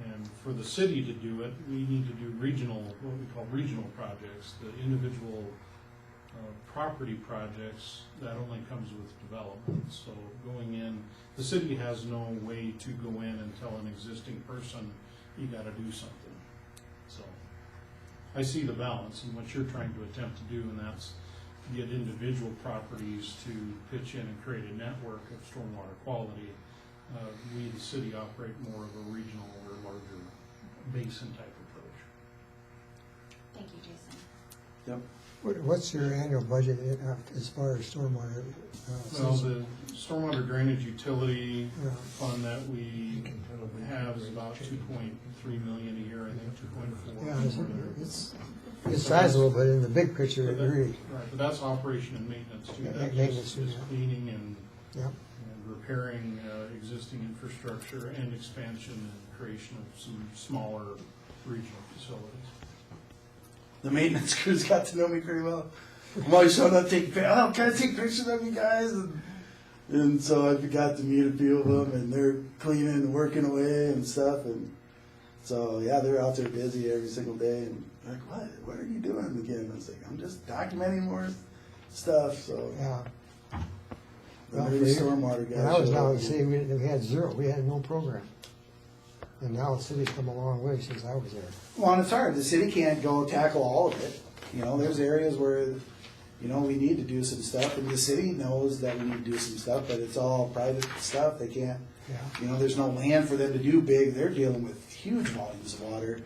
And for the city to do it, we need to do what we call regional projects. The individual property projects, that only comes with development. So going in, the city has no way to go in and tell an existing person, you gotta do something. So I see the balance in what you're trying to attempt to do, and that's get individual properties to pitch in and create a network of stormwater quality. We, the city, operate more of a regional or larger basin type approach. Thank you, Jason. Yep. What's your annual budget as far as stormwater? Well, the stormwater drainage utility Yeah. fund that we have is about 2.3 million a year, I think 2.4. Yeah, it's sizable, but in the big picture, it really, Right, but that's operation and maintenance too. Yeah, That maintenance, just is yeah. cleaning and yeah. repairing existing infrastructure and expansion and creation of some smaller regional facilities. The maintenance crew's got to know me pretty well. I'm always showing up taking pictures. Oh, can I take pictures of you guys? And so I got to meet a few of them, and they're cleaning and working away and stuff. And So yeah, they're out there busy every single day, and they're like, what are you doing again? I was like, I'm just documenting more stuff. So Yeah. the Well, new for you- stormwater guys. When I was showed down up. at the city, we had zero, we had no program. And now the city's come a long way since I was there. Well, and it's hard. The city can't go tackle all of it. You know, there's areas where, you know, we need to do some stuff, and the city knows that we need to do some stuff, but it's all private stuff. They can't, Yeah. you know, there's no land for them to do big. They're dealing with huge volumes of water.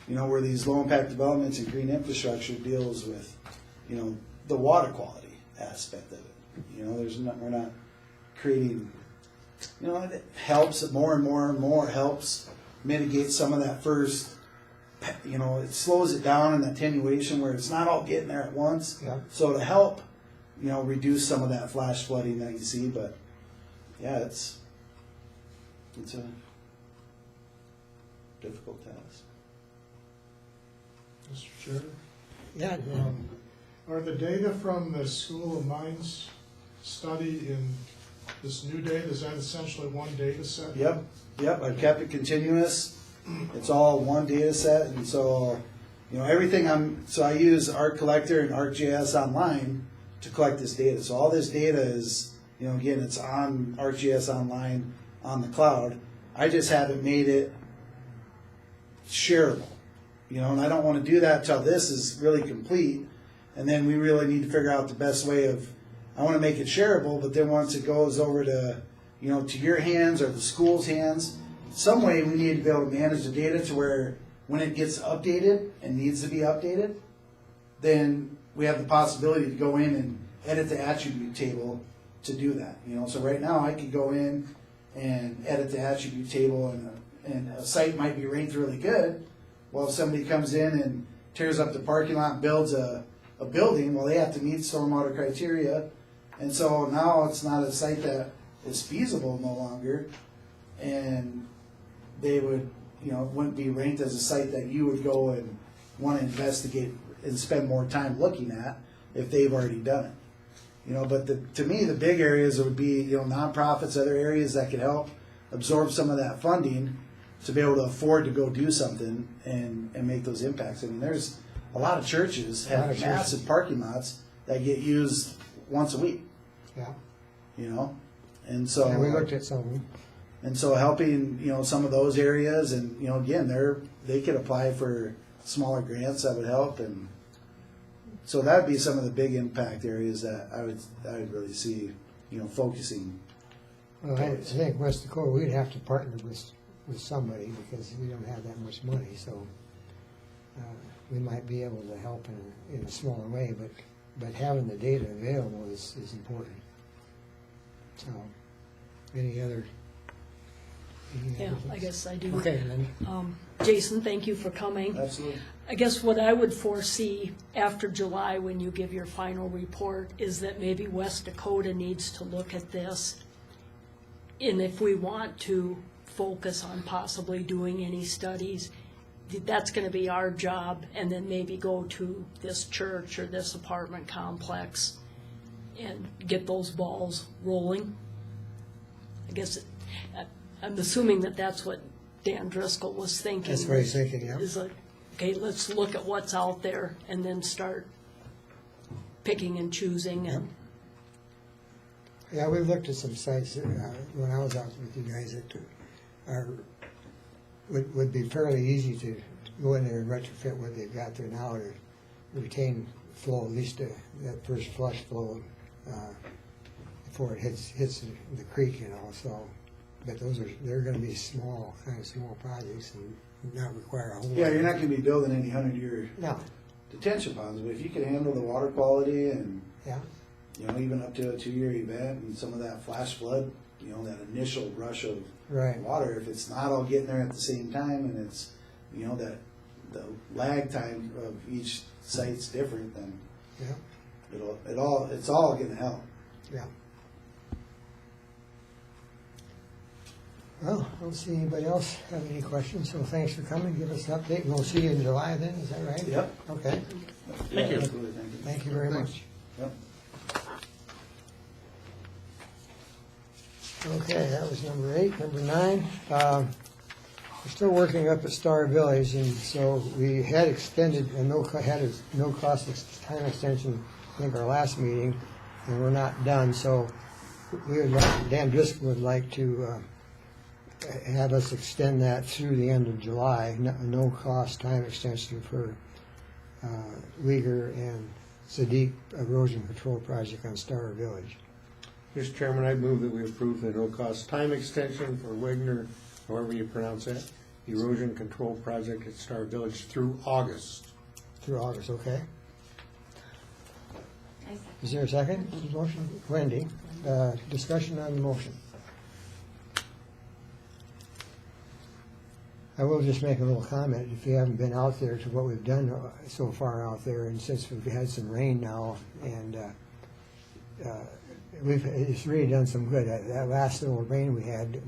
You know, where these low impact developments and green infrastructure deals with, you know, the water quality aspect of it. You know, we're not creating, you know, it helps more and more and more, helps mitigate some of that first, you know, it slows it down in attenuation where it's not all getting there at once. Yeah. So to help, you know, reduce some of that flash flooding that you see, but yeah, it's a difficult task. Mr. Chair, Yeah, are the data from the School of Mines study in this new data, is that essentially one data set? Yep, I kept it continuous. It's all one data set, and so, you know, everything I use Arc Collector and Arcgis Online to collect this data. So all this data is, you know, again, it's on Arcgis Online on the cloud. I just haven't made it shareable, you know, and I don't want to do that till this is really complete, and then we really need to figure out the best way of, I want to make it shareable, but then once it goes over to, you know, to your hands or the school's hands, some way we need to be able to manage the data to where when it gets updated and needs to be updated, then we have the possibility to go in and edit the attribute table to do that. You know, so right now I could go in and edit the attribute table, and a site might be ranked really good. Well, if somebody comes in and tears up the parking lot and builds a building, well, they have to meet stormwater criteria, and so now it's not a site that is feasible no longer, and they would, you know, it wouldn't be ranked as a site that you would go and want to investigate and spend more time looking at if they've already done it. You know, but to me, the big areas would be, you know, nonprofits, other areas that could help absorb some of that funding to be able to afford to go do something and make those impacts. I mean, there's a lot of churches have massive parking lots that get used once a week, yeah. you know? And so Yeah, we looked at some of them. and so helping, you know, some of those areas, and, you know, again, they could apply for smaller grants that would help, and so that'd be some of the big impact areas that I would really see, you know, focusing. Well, I think West Dakota, we'd have to partner with somebody because we don't have that much money, so we might be able to help in a smaller way, but having the data available is important. So, any other? Yeah, I guess I do. Okay, then. Jason, thank you for coming. Absolutely. I guess what I would foresee after July, when you give your final report, is that maybe West Dakota needs to look at this. And if we want to focus on possibly doing any studies, that's going to be our job, and then maybe go to this church or this apartment complex and get those balls rolling. I guess, I'm assuming that that's what Dan Driscoll was thinking. That's what he's thinking, yeah. Is like, okay, let's look at what's out there and then start picking and choosing. And Yeah, we looked at some sites when I was out with you guys that would be fairly easy to go in there and retrofit what they've got there now to retain flow, at least that first flush flow before it hits the creek, you know. So, but they're going to be kind of small projects and not require a whole lot. Yeah, you're not going to be building any 100-year No. detention ponds, but if you can handle the water quality and, Yeah. you know, even up to a 2-year event and some of that flash flood, you know, that initial rush of Right. water, if it's not all getting there at the same time, and it's, you know, that the lag time of each site's different, then Yeah. it's all going to help. Yeah. Well, I don't see anybody else have any questions, so thanks for coming. Give us an update. We'll see you in July then, is that right? Yep. Okay. Thank you. Absolutely, thank you. Thank you very much. Yep. Okay, that was number 8. Number 9, We're still working up at Star Village, and so we had extended a no-cost time extension, I think, our last meeting, and we're not done, so we would like, Dan Driscoll would like to have us extend that through the end of July, no-cost time extension for Uyghur and Sadiq erosion control project on Star Village. Mr. Chairman, I move that we approve the no-cost time extension for Wagner, however you pronounce that, erosion control project at Star Village through August. Through August, okay? I second. Is there a second motion? Wendy, discussion on the motion. I will just make a little comment, if you haven't been out there to what we've done so far out there, and since we've had some rain now, and it's really done some good. That last little rain we had,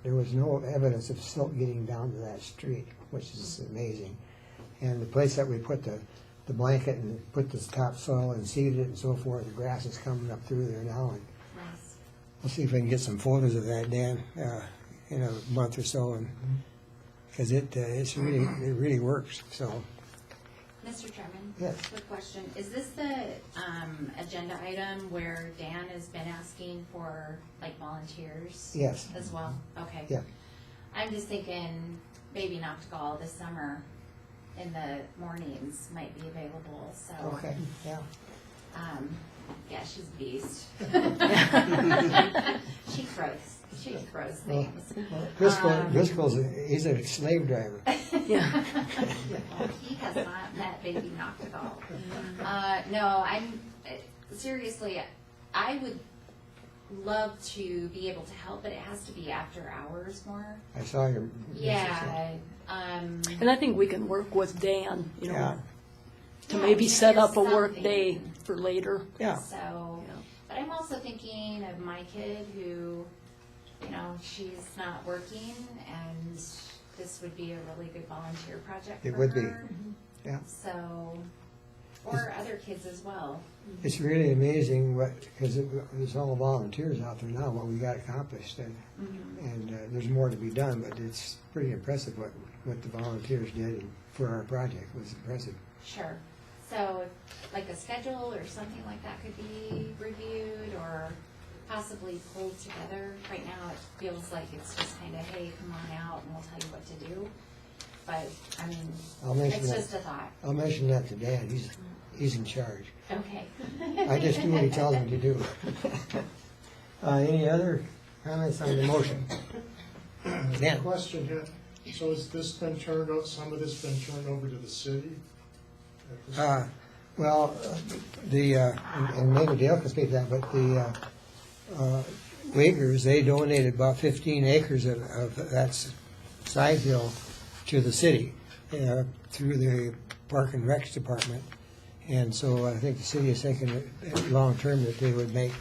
there was no evidence of silt getting down to that street, which is amazing. And the place that we put the blanket and put the topsoil and seeded it and so forth, the grass is coming up through there now, and Nice. we'll see if I can get some photos of that, Dan, in a month or so, and because it really works. So, Mr. Chairman? Yes. Quick question. Is this the agenda item where Dan has been asking for, like, volunteers? Yes. As well? Okay. Yeah. I'm just thinking maybe Noctigal this summer in the mornings might be available, so. Okay, yeah. Yeah, she's a beast. She throws things. Driscoll's he's a slave driver. Yeah. He has not met baby Noctigal. No, I'm, seriously, I would love to be able to help, but it has to be after hours more. I saw your. Yeah. And I think we can work with Dan, you Yeah. know, to Yeah, maybe set up a something. work day for later. Yeah. So, Yeah. but I'm also thinking of my kid who, you know, she's not working, and this would be a really good volunteer project for It would be. her. Yeah. So, or other kids as well. It's really amazing because there's all volunteers out there now, what we got accomplished, and there's more to be done, but it's pretty impressive what the volunteers did for our project. It was impressive. Sure. So, like a schedule or something like that could be reviewed or possibly pulled together. Right now, it feels like it's just kind of, hey, come on out and we'll tell you what to do. But, I mean, I'll mention it's that. just a thought. I'll mention that to Dan. He's in charge. Okay. I just do what he tells me to do. Any other comments on the motion? Dan? Question here, so has this been turned out, some of this been turned over to the city? At this- Well, and maybe Dale can speak to that, but the Uyghurs, they donated about 15 acres of that side hill to the city through the Park and Recs Department. And so I think the city is thinking that long-term that they would make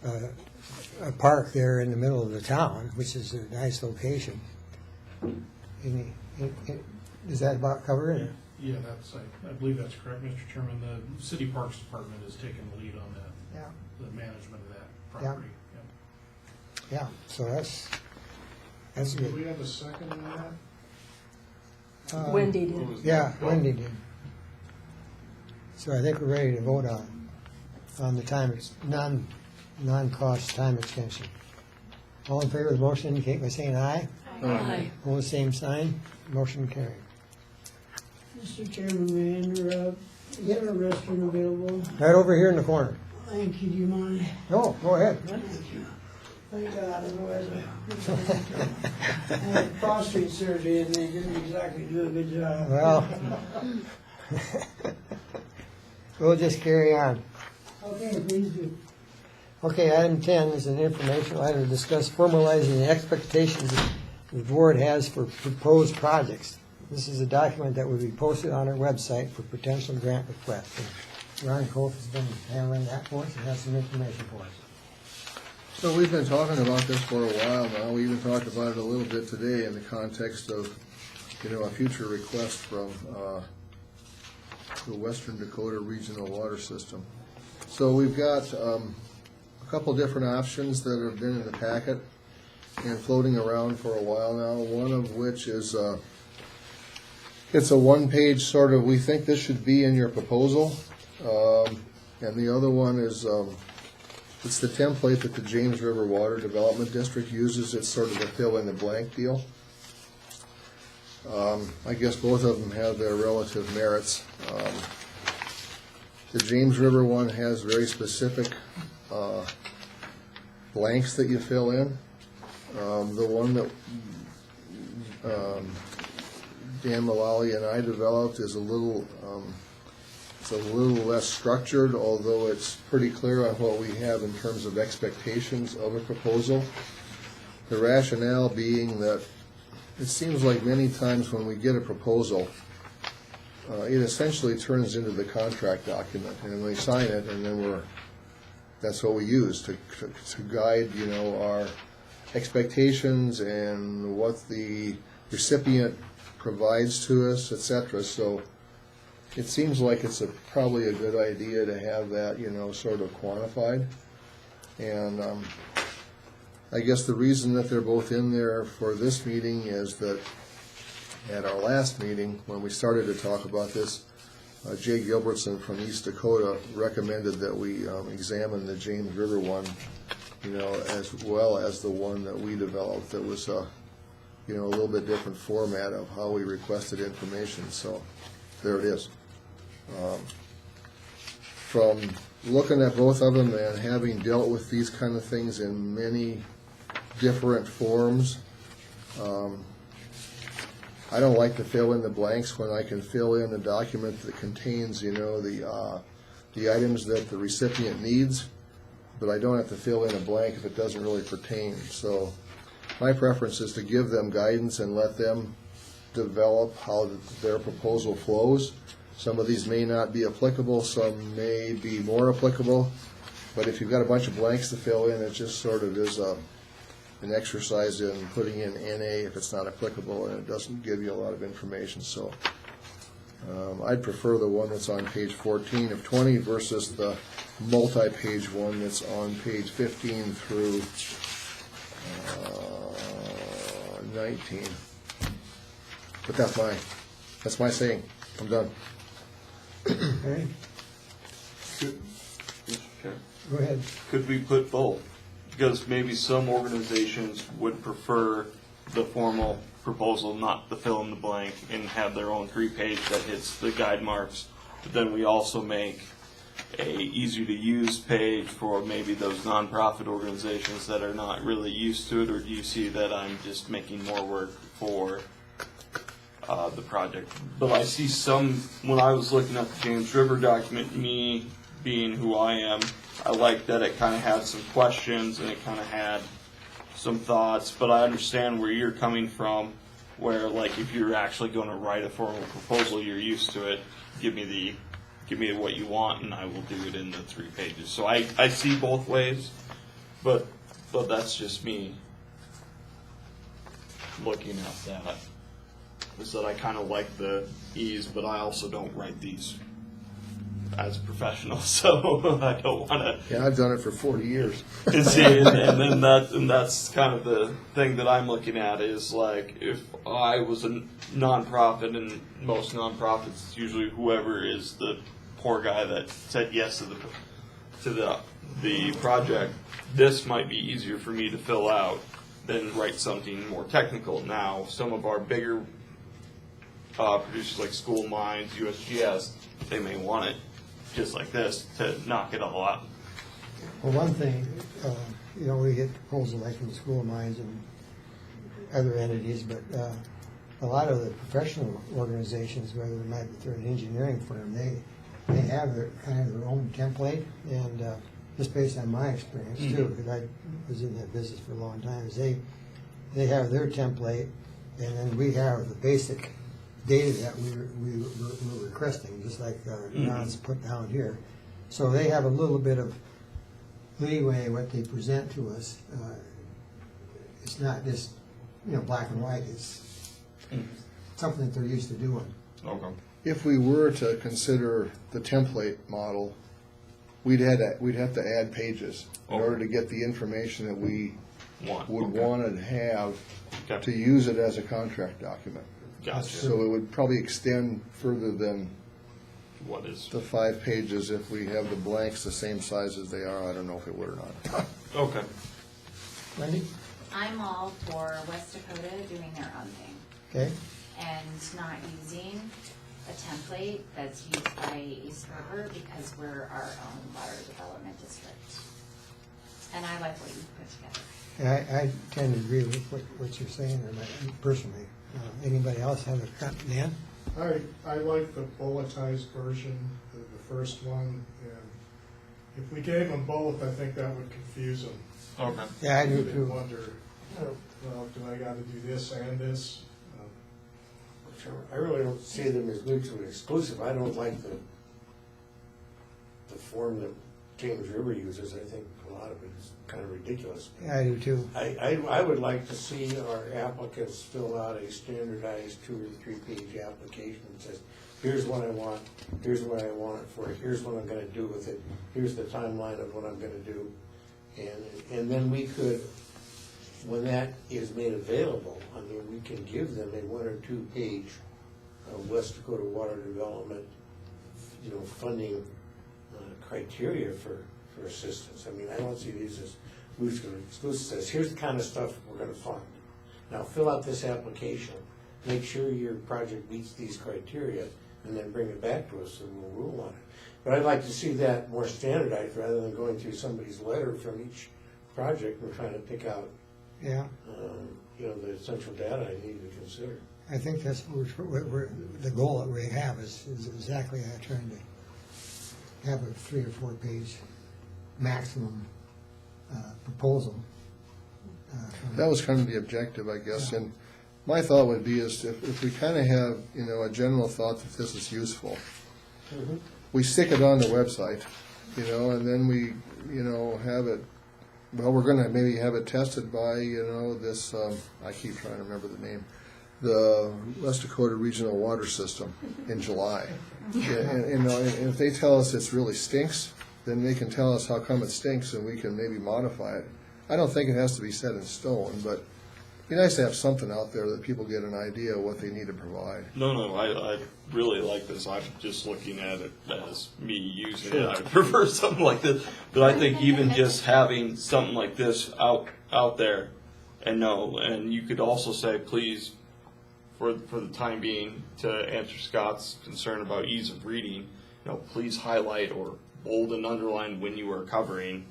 a park there in the middle of the town, which is a nice location. Does that about cover it? Yeah, I believe that's correct, Mr. Chairman. The City Parks Department has taken the lead on that, Yeah. the management of that property. Yeah, so that's Do good. we have a second on that? Wendy did. Yeah, Wendy did. So I think we're ready to vote on the time, non-cost time extension. All in favor of the motion indicate by saying aye. Aye. All the same sign, motion carried. Mr. Chairman, may I interrupt? Is there a restroom available? Right over here in the corner. Thank you, do you mind? No, go ahead. Thank you. Thank God, otherwise I had prostate surgery and they didn't exactly do a good job. Well, we'll just carry on. Okay, please do. Okay, item 10 is an informational item to discuss formalizing the expectations the board has for proposed projects. This is a document that will be posted on our website for potential grant requests. And Ron Kof has been handling that for us and has some information for us. So we've been talking about this for a while now. We even talked about it a little bit today in the context of, a future request from the Western Dakota Regional Water System. So we've got a couple different options that have been in the packet. and floating around for a while now, one of which is, it's a one-page sort of, we think this should be in your proposal. And the other one is, it's the template that the James River Water Development District uses. It's sort of a fill-in-the-blank deal. I guess both of them have their relative merits. The James River one has very specific blanks that you fill in. The one that Dan Mullally and I developed is a little less structured, although it's pretty clear on what we have in terms of expectations of a proposal. The rationale being that it seems like many times when we get a proposal, it essentially turns into the contract document, and we sign it, and then that's what we use to guide, our expectations and what the recipient provides to us, etc. So it seems like it's probably a good idea to have that, sort of quantified. And I guess the reason that they're both in there for this meeting is that at our last meeting, when we started to talk about this, Jay Gilbertson from East Dakota recommended that we examine the James River one, as well as the one that we developed that was a little bit different format of how we requested information. So there it is. From looking at both of them and having dealt with these kind of things in many different forms, I don't like to fill in the blanks when I can fill in a document that contains, the items that the recipient needs, but I don't have to fill in a blank if it doesn't really pertain. So my preference is to give them guidance and let them develop how their proposal flows. Some of these may not be applicable, some may be more applicable, but if you've got a bunch of blanks to fill in, it just sort of is an exercise in putting in NA if it's not applicable, and it doesn't give you a lot of information. So I'd prefer the one that's on page 14 of 20 versus the multi-page one that's on page 15 through 19. But that's my saying. I'm done. Okay, go ahead. Could we put both? Because maybe some organizations would prefer the formal proposal, not the fill in the blank, and have their own 3-page that hits the guide marks. But then we also make a easy to use page for maybe those nonprofit organizations that are not really used to it. Or do you see that I'm just making more work for the project? But I see some, when I was looking at the James River document, me being who I am, I like that it kind of had some questions and it kind of had some thoughts, but I understand where you're coming from, where like if you're actually going to write a formal proposal, you're used to it. Give me what you want and I will do it in the 3 pages. So I see both ways, but that's just me looking at that. Is that I kind of like the ease, but I also don't write these as a professional, so I don't want to. Yeah, I've done it for 40 years. And that's kind of the thing that I'm looking at is like if I was a nonprofit, and most nonprofits, it's usually whoever is the poor guy that said yes to the project. This might be easier for me to fill out than write something more technical. Now, some of our bigger producers like School Mines, USGS, they may want it just like this to knock it all out. Well, one thing, we get proposals like from the School of Mines and other entities, but a lot of the professional organizations, whether it might be through an engineering firm, they have their kind of their own template, and just based on my experience too, because I was in that business for a long time, is they have their template, and then we have the basic data that we're requesting, just like Ron's put down here. So they have a little bit of leeway what they present to us. It's not just black and white. It's something that they're used to doing. Okay. If we were to consider the template model, we'd have to add pages in order to get the information that we would want to have Okay. to use it as a contract document. Gotcha. So it would probably extend further than What is, the 5 pages if we have the blanks the same size as they are. I don't know if it would or not. okay. Wendy? I'm all for West Dakota doing their own thing Okay, and not using a template that's used by East River because we're our own water development district. And I like what you put together. I tend to agree with what you're saying, or personally. Anybody else have a comment? Dan? I like the bulletized version, the first one, and if we gave them both, I think that would confuse them. Okay. Yeah, I do They'd too. wonder, well, do I gotta do this and this? I really don't see them as mutually exclusive. I don't like the form that James River uses. I think a lot of it is kind of ridiculous. Yeah, I do too. I would like to see our applicants fill out a standardized 2 or 3 page application that says, here's what I want, here's what I want it for, here's what I'm gonna do with it, here's the timeline of what I'm gonna do. And then we could, when that is made available, I mean, we can give them a 1 or 2 page West Dakota water development, funding criteria for assistance. I mean, I don't see these as mutually exclusive. Says, here's the kind of stuff we're gonna fund. Now, fill out this application, make sure your project meets these criteria, and then bring it back to us and we'll rule on it. But I'd like to see that more standardized rather than going through somebody's letter from each project and trying to pick out, Yeah, the essential data I need to consider. I think that's the goal that we have is exactly that, trying to have a 3 or 4 page maximum proposal. That was kind of the objective, I guess, and my thought would be is if we kind of have, a general thought that this is useful, we stick it on the website, and then we, have it, well, we're gonna maybe have it tested by, this, I keep trying to remember the name, the West Dakota Regional Water System in July. And if they tell us it really stinks, then they can tell us how come it stinks and we can maybe modify it. I don't think it has to be set in stone, but it'd be nice to have something out there that people get an idea of what they need to provide. No, I really like this. I'm just looking at it as me using it. I prefer something like this. But I think even just having something like this out there and you could also say, please, for the time being, to answer Scott's concern about ease of reading, please highlight or bold and underline when you are covering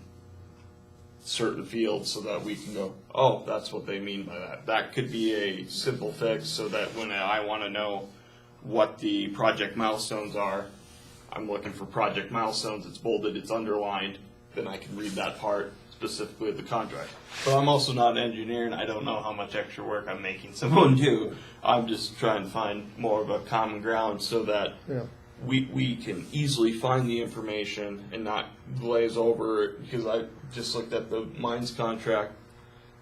certain fields so that we can go, oh, that's what they mean by that. That could be a simple fix so that when I want to know what the project milestones are, I'm looking for project milestones, it's bolded, it's underlined, then I can read that part specifically of the contract. But I'm also not an engineer and I don't know how much extra work I'm making someone do. I'm just trying to find more of a common ground so that we can easily find the information and not glaze over it, because I just looked at the mines contract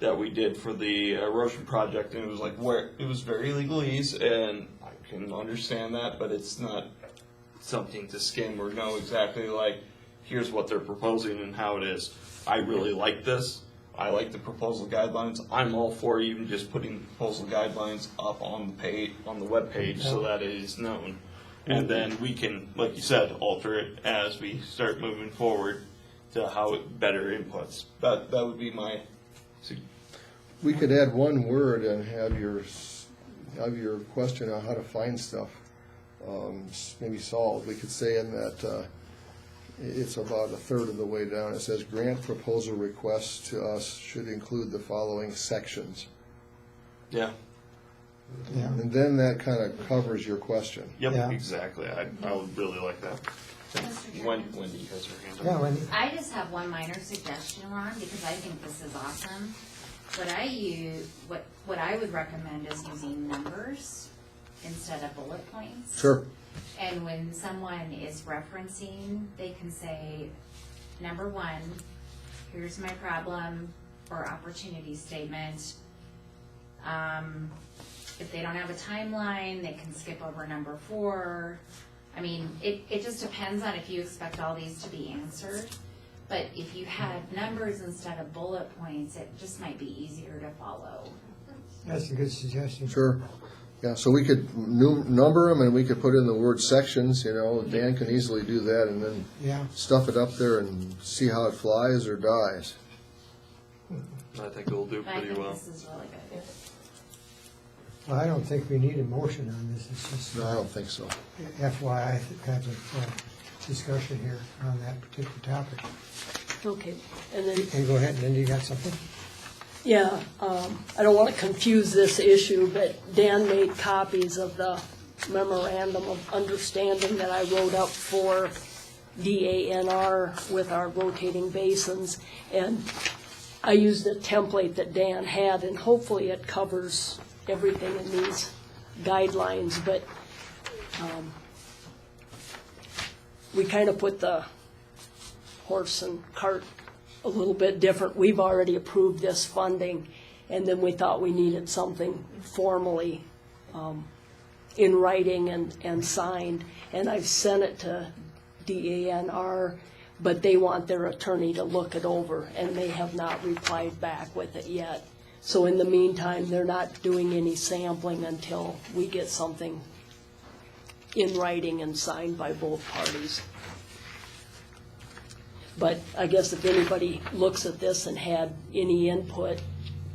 that we did for the erosion project, and it was like it was very legalese, and I can understand that, but it's not something to skim or know exactly like here's what they're proposing and how it is. I really like this. I like the proposal guidelines. I'm all for even just putting the proposal guidelines up on the page, on the web page, so that it is known. And then we can, like you said, alter it as we start moving forward to how it better inputs. That would be my. We could add one word and have your question on how to find stuff maybe solved. We could say in that it's about a third of the way down. It says grant proposal requests to us should include the following sections. Yeah. Yeah. And then that kind of covers your question. Yep. Yeah. Exactly. I would really like that. When you guys are handling. Yeah, Wendy? I just have one minor suggestion, Ron, because I think this is awesome. What I would recommend is using numbers instead of bullet points. Sure. And when someone is referencing, they can say, number 1, here's my problem or opportunity statement. If they don't have a timeline, they can skip over number 4. I mean, it just depends on if you expect all these to be answered. But if you had numbers instead of bullet points, it just might be easier to follow. That's a good suggestion. Sure. Yeah, so we could number them and we could put in the word sections, you know, Dan can easily do that and then Yeah. stuff it up there and see how it flies or dies. I think it'll do But I pretty think well. this is really good. Well, I don't think we need a motion on this. It's just No, I don't think so. FYI type of discussion here on that particular topic. Okay, and then And go ahead, Linda, you got something? yeah, I don't want to confuse this issue, but Dan made copies of the memorandum of understanding that I wrote up for DANR with our rotating basins. And I used a template that Dan had, and hopefully it covers everything in these guidelines, but we kind of put the horse and cart a little bit different. We've already approved this funding, and then we thought we needed something formally in writing and signed. And I've sent it to DANR, but they want their attorney to look it over, and they have not replied back with it yet. So in the meantime, they're not doing any sampling until we get something in writing and signed by both parties. But I guess if anybody looks at this and had any input,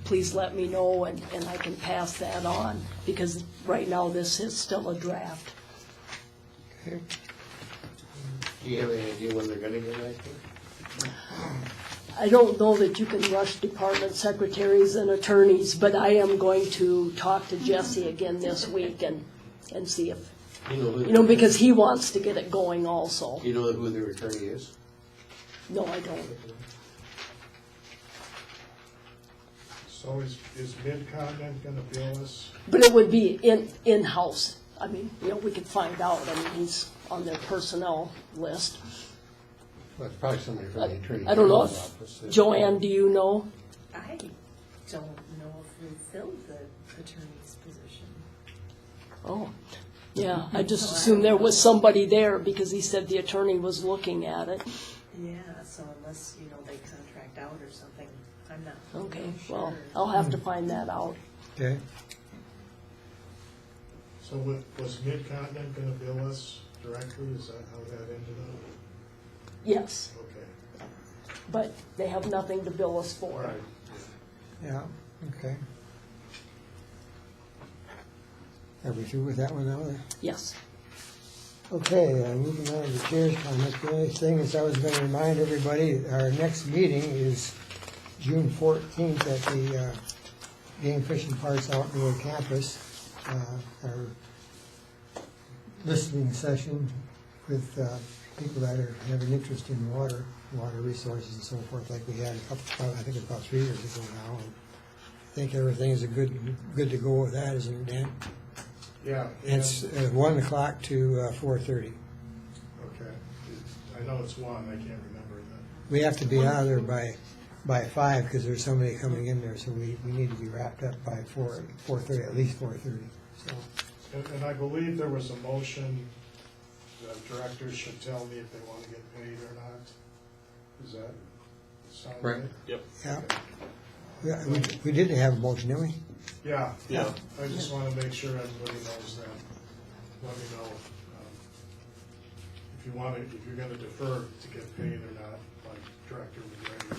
please let me know and I can pass that on, because right now this is still a draft. Okay. Do you have any idea when they're gonna get back to? I don't know that you can rush department secretaries and attorneys, but I am going to talk to Jesse again this week and see if, you know, because he wants to get it going also. Do you know who their attorney is? No, I don't. So is Mid-Continent gonna bill us? But it would be in-house. I mean, you know, we could find out. I mean, he's on their personnel list. Well, it's probably somebody from the attorney. I don't know general's if, office. Joanne, do you know? I don't know if we filled the attorney's position. Oh, yeah, I just assumed there was somebody there because he said the attorney was looking at it. Yeah, so unless, you know, they contract out or something, I'm not Okay, really well, sure. I'll have to find that out. Okay. So was Mid-Continent gonna bill us directly? Is that how that ended up? Yes, Okay. but they have nothing to bill us for. Right. Yeah, okay. Are we through with that one now? Yes. Okay, moving on to the chair's comments. The only thing is I was going to remind everybody, our next meeting is June 14th at the Game Fishing Parks Outdoor Campus. Our listening session with people that have an interest in water resources and so forth, like we had a couple, I think about 3 years ago now. I think everything is good to go with that, isn't it, Dan? Yeah. It's 1 o'clock to 4:30. Okay. I know it's one, I can't remember that. We have to be out of there by 5 because there's somebody coming in there, so we need to be wrapped up by 4:30, at least 4:30. So, And I believe there was a motion that directors should tell me if they want to get paid or not. Does that sound right? Yep. yeah. We did have a motion, didn't we? Yeah. Yeah. I just want to make sure everybody knows that. Let me know if you want to, if you're going to defer to get paid or not, like director would be ready to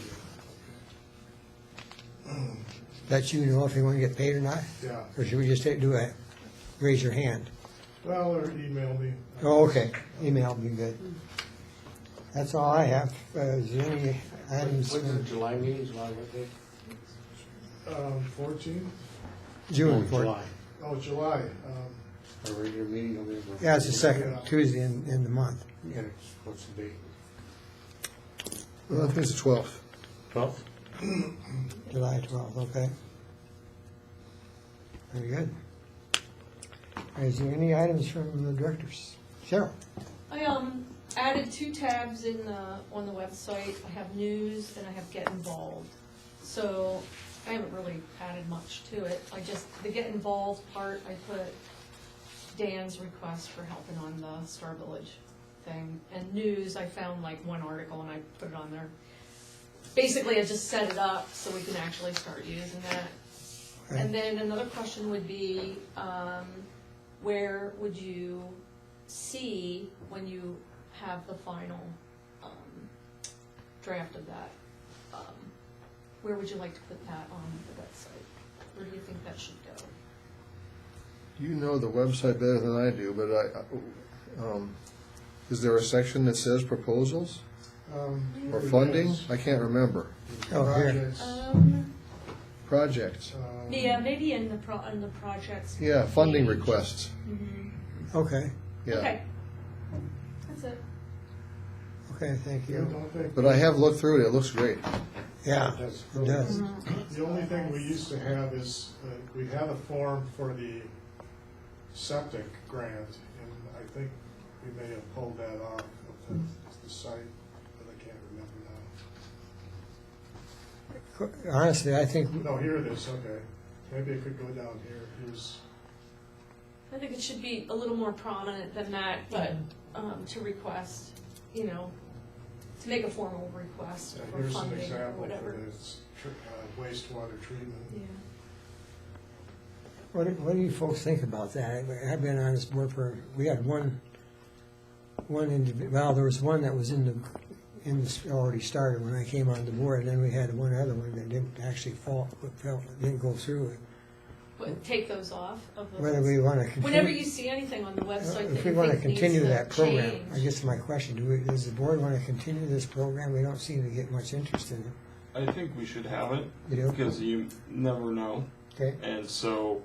do. Let you know if you want to get paid or not? Yeah. Or should we just raise your hand? Well, or email me. Oh, okay. Email would be good. That's all I have. Is there any items? When's the July meeting, July what day? 14? June Oh, 4th. July. Oh, July. Our regular meeting will be. Yeah, it's the second Tuesday in the month. Yeah, what's the date? Well, I think it's the 12th. 12th? July 12th, okay. Very good. Is there any items from the directors? Cheryl? I added 2 tabs in on the website. I have news and I have get involved. So I haven't really added much to it. The get involved part, I put Dan's request for helping on the Star Village thing. And news, I found like one article and I put it on there. basically I just set it up so we can actually start using that. Right. And then another question would be, where would you see when you have the final draft of that? Where would you like to put that on the website? Where do you think that should go? You know the website better than I do, but is there a section that says proposals or funding? I can't remember. Oh, here. Projects, Projects. Yeah, maybe in the projects. Yeah, funding page. requests. Okay, Yeah. Okay. That's it. okay, thank yeah, you. don't think- But I have looked through it. It looks great. Yeah, It does. it does. The only thing we used to have is, we had a form for the septic grant, and I think we may have pulled that off of the site, but I can't remember now. Honestly, I think, No, here it is, okay. Maybe it could go down here. Here's, I think it should be a little more prominent than that, but to request, you know, to make a formal request for here's an funding or example for whatever. this wastewater treatment. Yeah. what do you folks think about that? I've been on this board we had one well, there was one that was already started when I came on the board, and then we had one other one that didn't actually didn't go through it. But take those off of the Whether we want to continue. Whenever you see anything on the website that If we you want to think needs continue to that program, change. I guess my question, does the board want to continue this program? We don't seem to get much interest in it. I think we should have it, You do? because you never know. Okay, And so,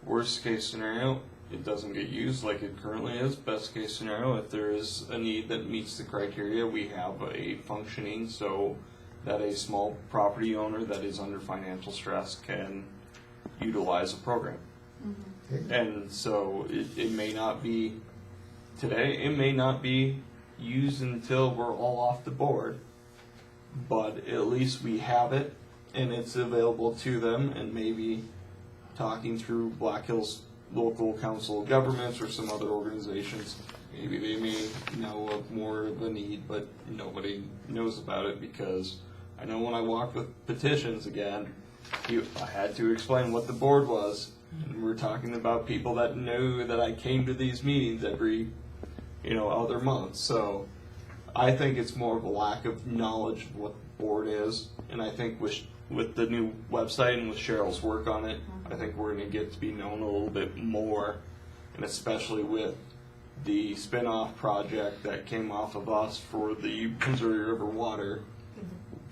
worst case scenario, it doesn't get used like it currently is. Best case scenario, if there is a need that meets the criteria, we have a functioning so that a small property owner that is under financial stress can utilize a program. And so it may not be today, it may not be used until we're all off the board, but at least we have it and it's available to them, and maybe talking through Black Hills Local Council of Governments or some other organizations, maybe they may know of more of a need, but nobody knows about it, because I know when I walked with petitions again, I had to explain what the board was, and we're talking about people that knew that I came to these meetings every, other month. So I think it's more of a lack of knowledge of what the board is, and I think with the new website and with Cheryl's work on it, I think we're going to get to be known a little bit more, and especially with the spin-off project that came off of us for the Missouri River water.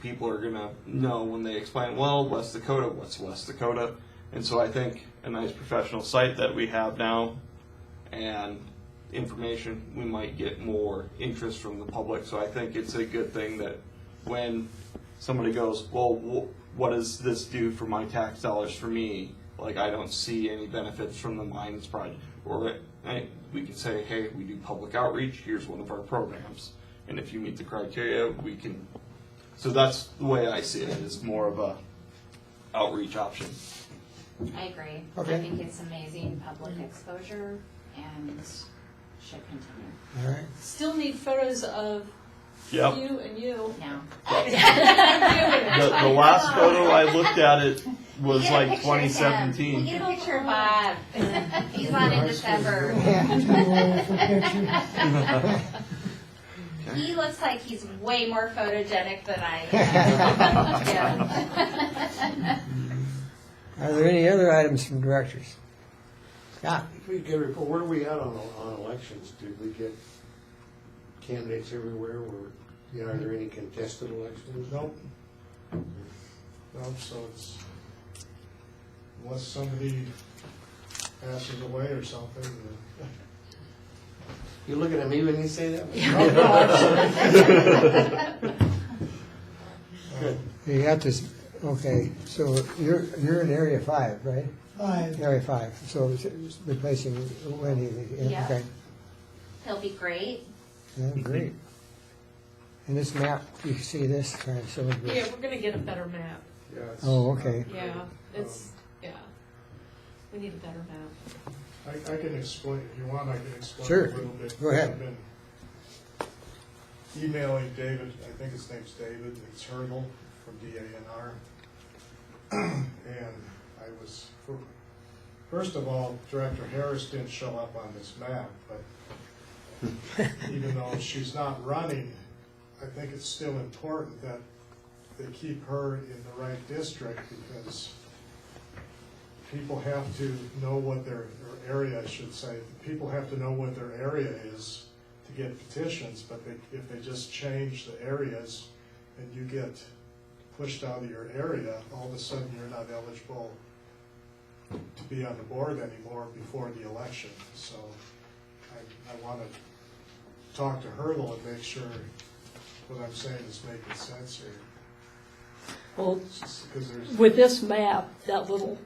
People are going to know when they explain, well, West Dakota, what's West Dakota? And so I think a nice professional site that we have now and information, we might get more interest from the public. So I think it's a good thing that when somebody goes, well, what does this do for my tax dollars for me? Like, I don't see any benefits from the mines project. Or we can say, hey, we do public outreach, here's one of our programs. And if you meet the criteria, we can. So that's the way I see it, is more of a outreach option. I agree. Okay. I think it's amazing public exposure and should continue. all right. Still need photos of Yep. you and you. Now. The last photo I looked at it was Get a like picture of him. 2017. Get a picture of Bob. He's on in December. He looks like he's way more photogenic than I am. Are there any other items from directors? Scott? If we get a report, where are we at on elections? Did we get candidates everywhere? Are there any contested elections? Nope. Nope, so it's, unless somebody passes away or something. You looking at me when you say that? You got this, okay, so you're in Area 5, right? 5. Area 5, so it's replacing Wendy. Yeah. Okay, He'll be great. yeah, great. And this map, you see this, kind of, so. Yeah, we're gonna get a better map. Yeah, it's, Oh, okay. Yeah, we need a better map. I can explain, if you want, I can explain Sure. a little bit. Go ahead. emailing David, I think his name's David, it's Hurdle from DANR. And I was, first of all, Director Harris didn't show up on this map, but even though she's not running, I think it's still important that they keep her in the right district, because people have to know what their, or area I should say, people have to know what their area is to get petitions, but if they just change the areas and you get pushed out of your area, all of a sudden you're not eligible to be on the board anymore before the election. So I want to talk to Hurdle and make sure what I'm saying is making sense here. Well, Because there's, with this map, that little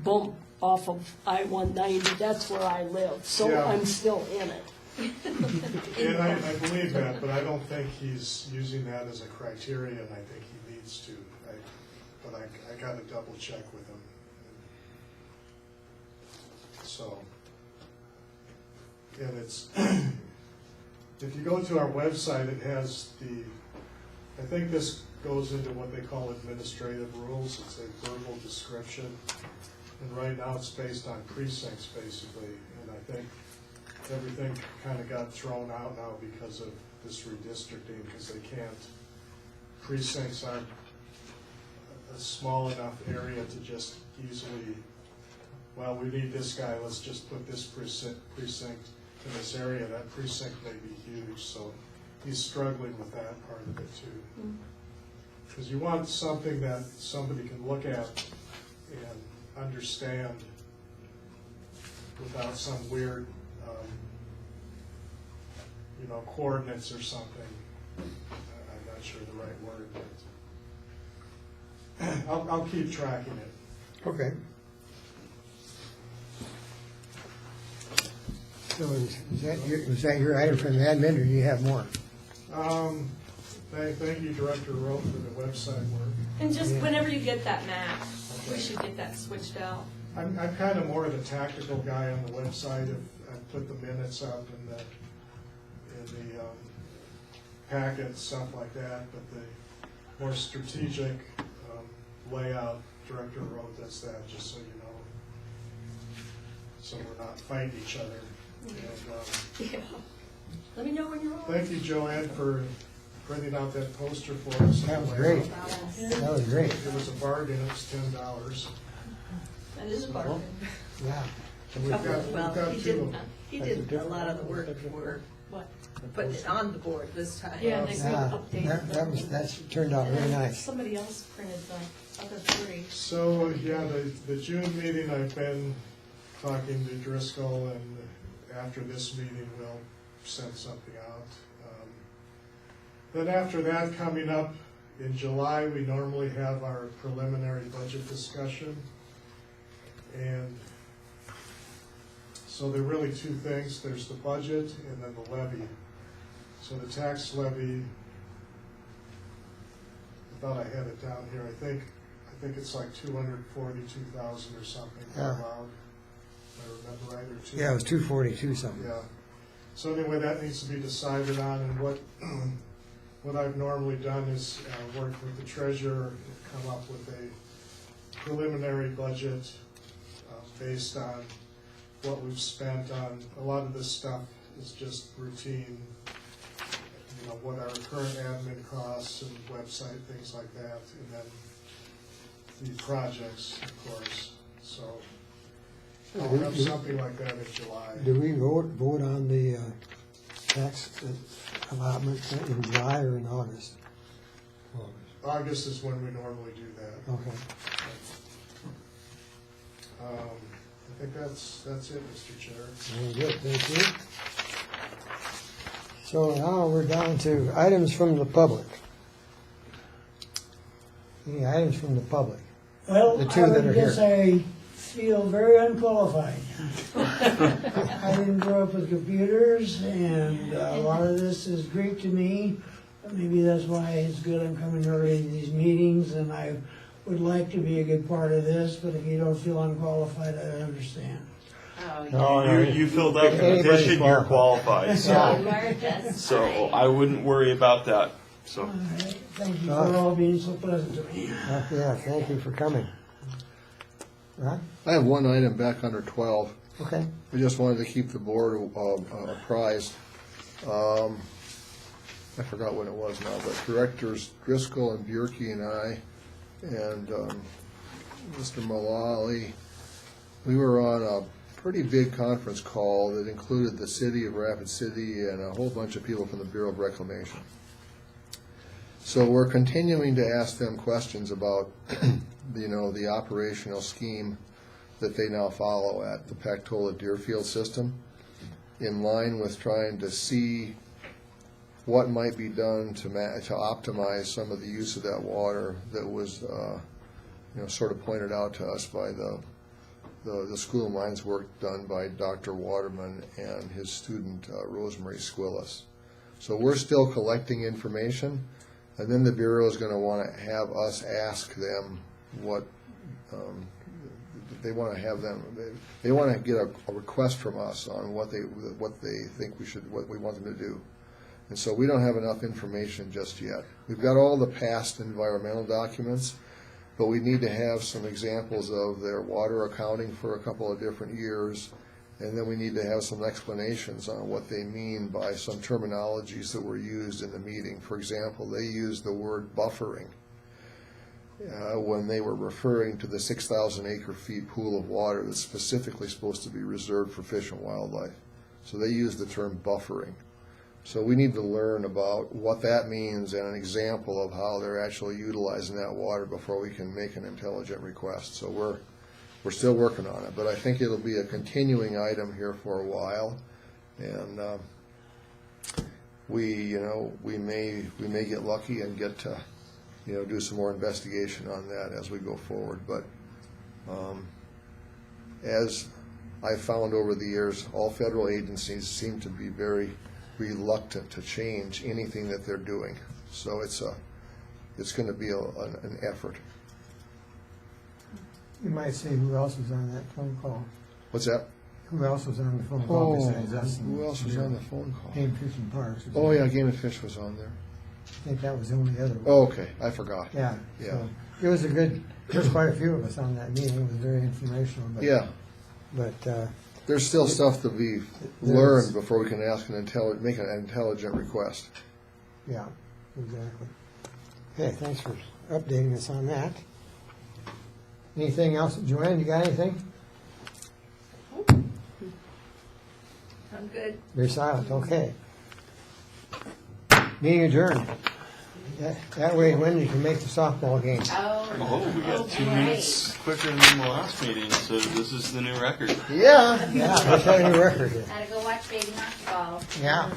bump off of I-190, that's where I live, so Yeah. I'm still in it. and I believe that, but I don't think he's using that as a criterion. I think he needs to. But I got to double check with him. So, and it's, if you go to our website, it has I think this goes into what they call administrative rules. It's a verbal description. And right now it's based on precincts, basically. And I think everything kind of got thrown out now because of this redistricting, because they can't, precincts aren't a small enough area to just easily, well, we need this guy, let's just put this precinct in this area. That precinct may be huge, so he's struggling with that part of it too. Because you want something that somebody can look at and understand without some weird, coordinates or something. I'm not sure the right word, but I'll keep tracking it. Okay. So is that your item from the admin, or do you have more? Thank you, Director Rowe, for the website work. And just Yeah. whenever you get that map, we should get that switched out. I'm kind of more of the tactical guy on the website. I put the minutes up in the packet, stuff like that, but the more strategic layout, Director Rowe does that, just so you know. So we're not fighting each other. And, Yeah. Let me know when you're on. thank you, Joanne, for printing out that poster for us. That was great. That was great. It was a bargain, it was $10. That is a bargain. Yeah. And we've got Well, he two of did, them. he did a lot of the work for What? putting it on the board this time. Yeah, next week Yeah, update. that's turned out really nice. Somebody else printed the other three. So, yeah, the June meeting, I've been talking to Driscoll, and after this meeting, we'll send something out. Then after that, coming up in July, we normally have our preliminary budget discussion. And so there are really two things. There's the budget and then the levy. So the tax levy, I thought I had it down here. I think it's like 242,000 or something Yeah. allowed. If I remember right, or two. Yeah, it was 242 something. Yeah. So anyway, that needs to be decided on, and what I've normally done is work with the treasurer and come up with a preliminary budget based on what we've spent on. A lot of this stuff is just routine, what our current admin costs and website, things like that, and then the projects, of course. So I'll have something like that in July. Do we vote on the tax allotment in July or in August? August is when we normally do that. Okay. I think that's it, Mr. Chair. Very good, thank you. So now we're down to items from the public. Any items from the public? Well, The two I that are would here. just say, feel very unqualified. I didn't grow up with computers, and a lot of this is Greek to me. Maybe that's why it's good I'm coming early to these meetings, and I would like to be a good part of this, but if you don't feel unqualified, I understand. Oh, No, no, You filled out the Anybody's petition, you're qualified. qualified, you are just so fine. I wouldn't worry about that, so. All right, thank you for all being so pleasant to me. Yeah, thank you for coming. Ron? I have one item back under 12. Okay. We just wanted to keep the board apprised. I forgot what it was now, but Directors Driscoll and Bierke and I and Mr. Mullally, we were on a pretty big conference call that included the city of Rapid City and a whole bunch of people from the Bureau of Reclamation. So we're continuing to ask them questions about, the operational scheme that they now follow at the Pactola Deerfield system, in line with trying to see what might be done to optimize some of the use of that water that was, sort of pointed out to us by the School of Mines work done by Dr. Waterman and his student Rosemary Squillis. So we're still collecting information, and then the Bureau is going to want to have us ask them what they want to have them. They want to get a request from us on what they think what we want them to do. And so we don't have enough information just yet. We've got all the past environmental documents, but we need to have some examples of their water accounting for a couple of different years, and then we need to have some explanations on what they mean by some terminologies that were used in the meeting. For example, they used the word buffering when they were referring to the 6,000 acre-feet pool of water that's specifically supposed to be reserved for fish and wildlife. So they used the term buffering. So we need to learn about what that means and an example of how they're actually utilizing that water before we can make an intelligent request. So we're still working on it, but I think it'll be a continuing item here for a while, and we may get lucky and get to do some more investigation on that as we go forward. But as I've found over the years, all federal agencies seem to be very reluctant to change anything that they're doing. So it's going to be an effort. You might say who else was on that phone call. What's that? Who else was on the phone call besides us? Who else was on the phone call? Game Fish and Parks. Oh yeah, Game and Fish was on there. I think that was the only other one. Oh, okay, I forgot. Yeah. Yeah. So it was there's quite a few of us on that meeting. It was very informational. But, Yeah. But There's still stuff to be learned before we can make an intelligent request. yeah, exactly. Okay, thanks for updating us on that. Anything else? Joanne, you got anything? I'm good. You're silent, okay. Meeting adjourned. That way Wendy can make the softball game. Oh, we got 2 right. minutes quicker than the last meeting, so this is the new record. Yeah, let's have a new record here. Gotta go watch baby hockey ball. Yeah.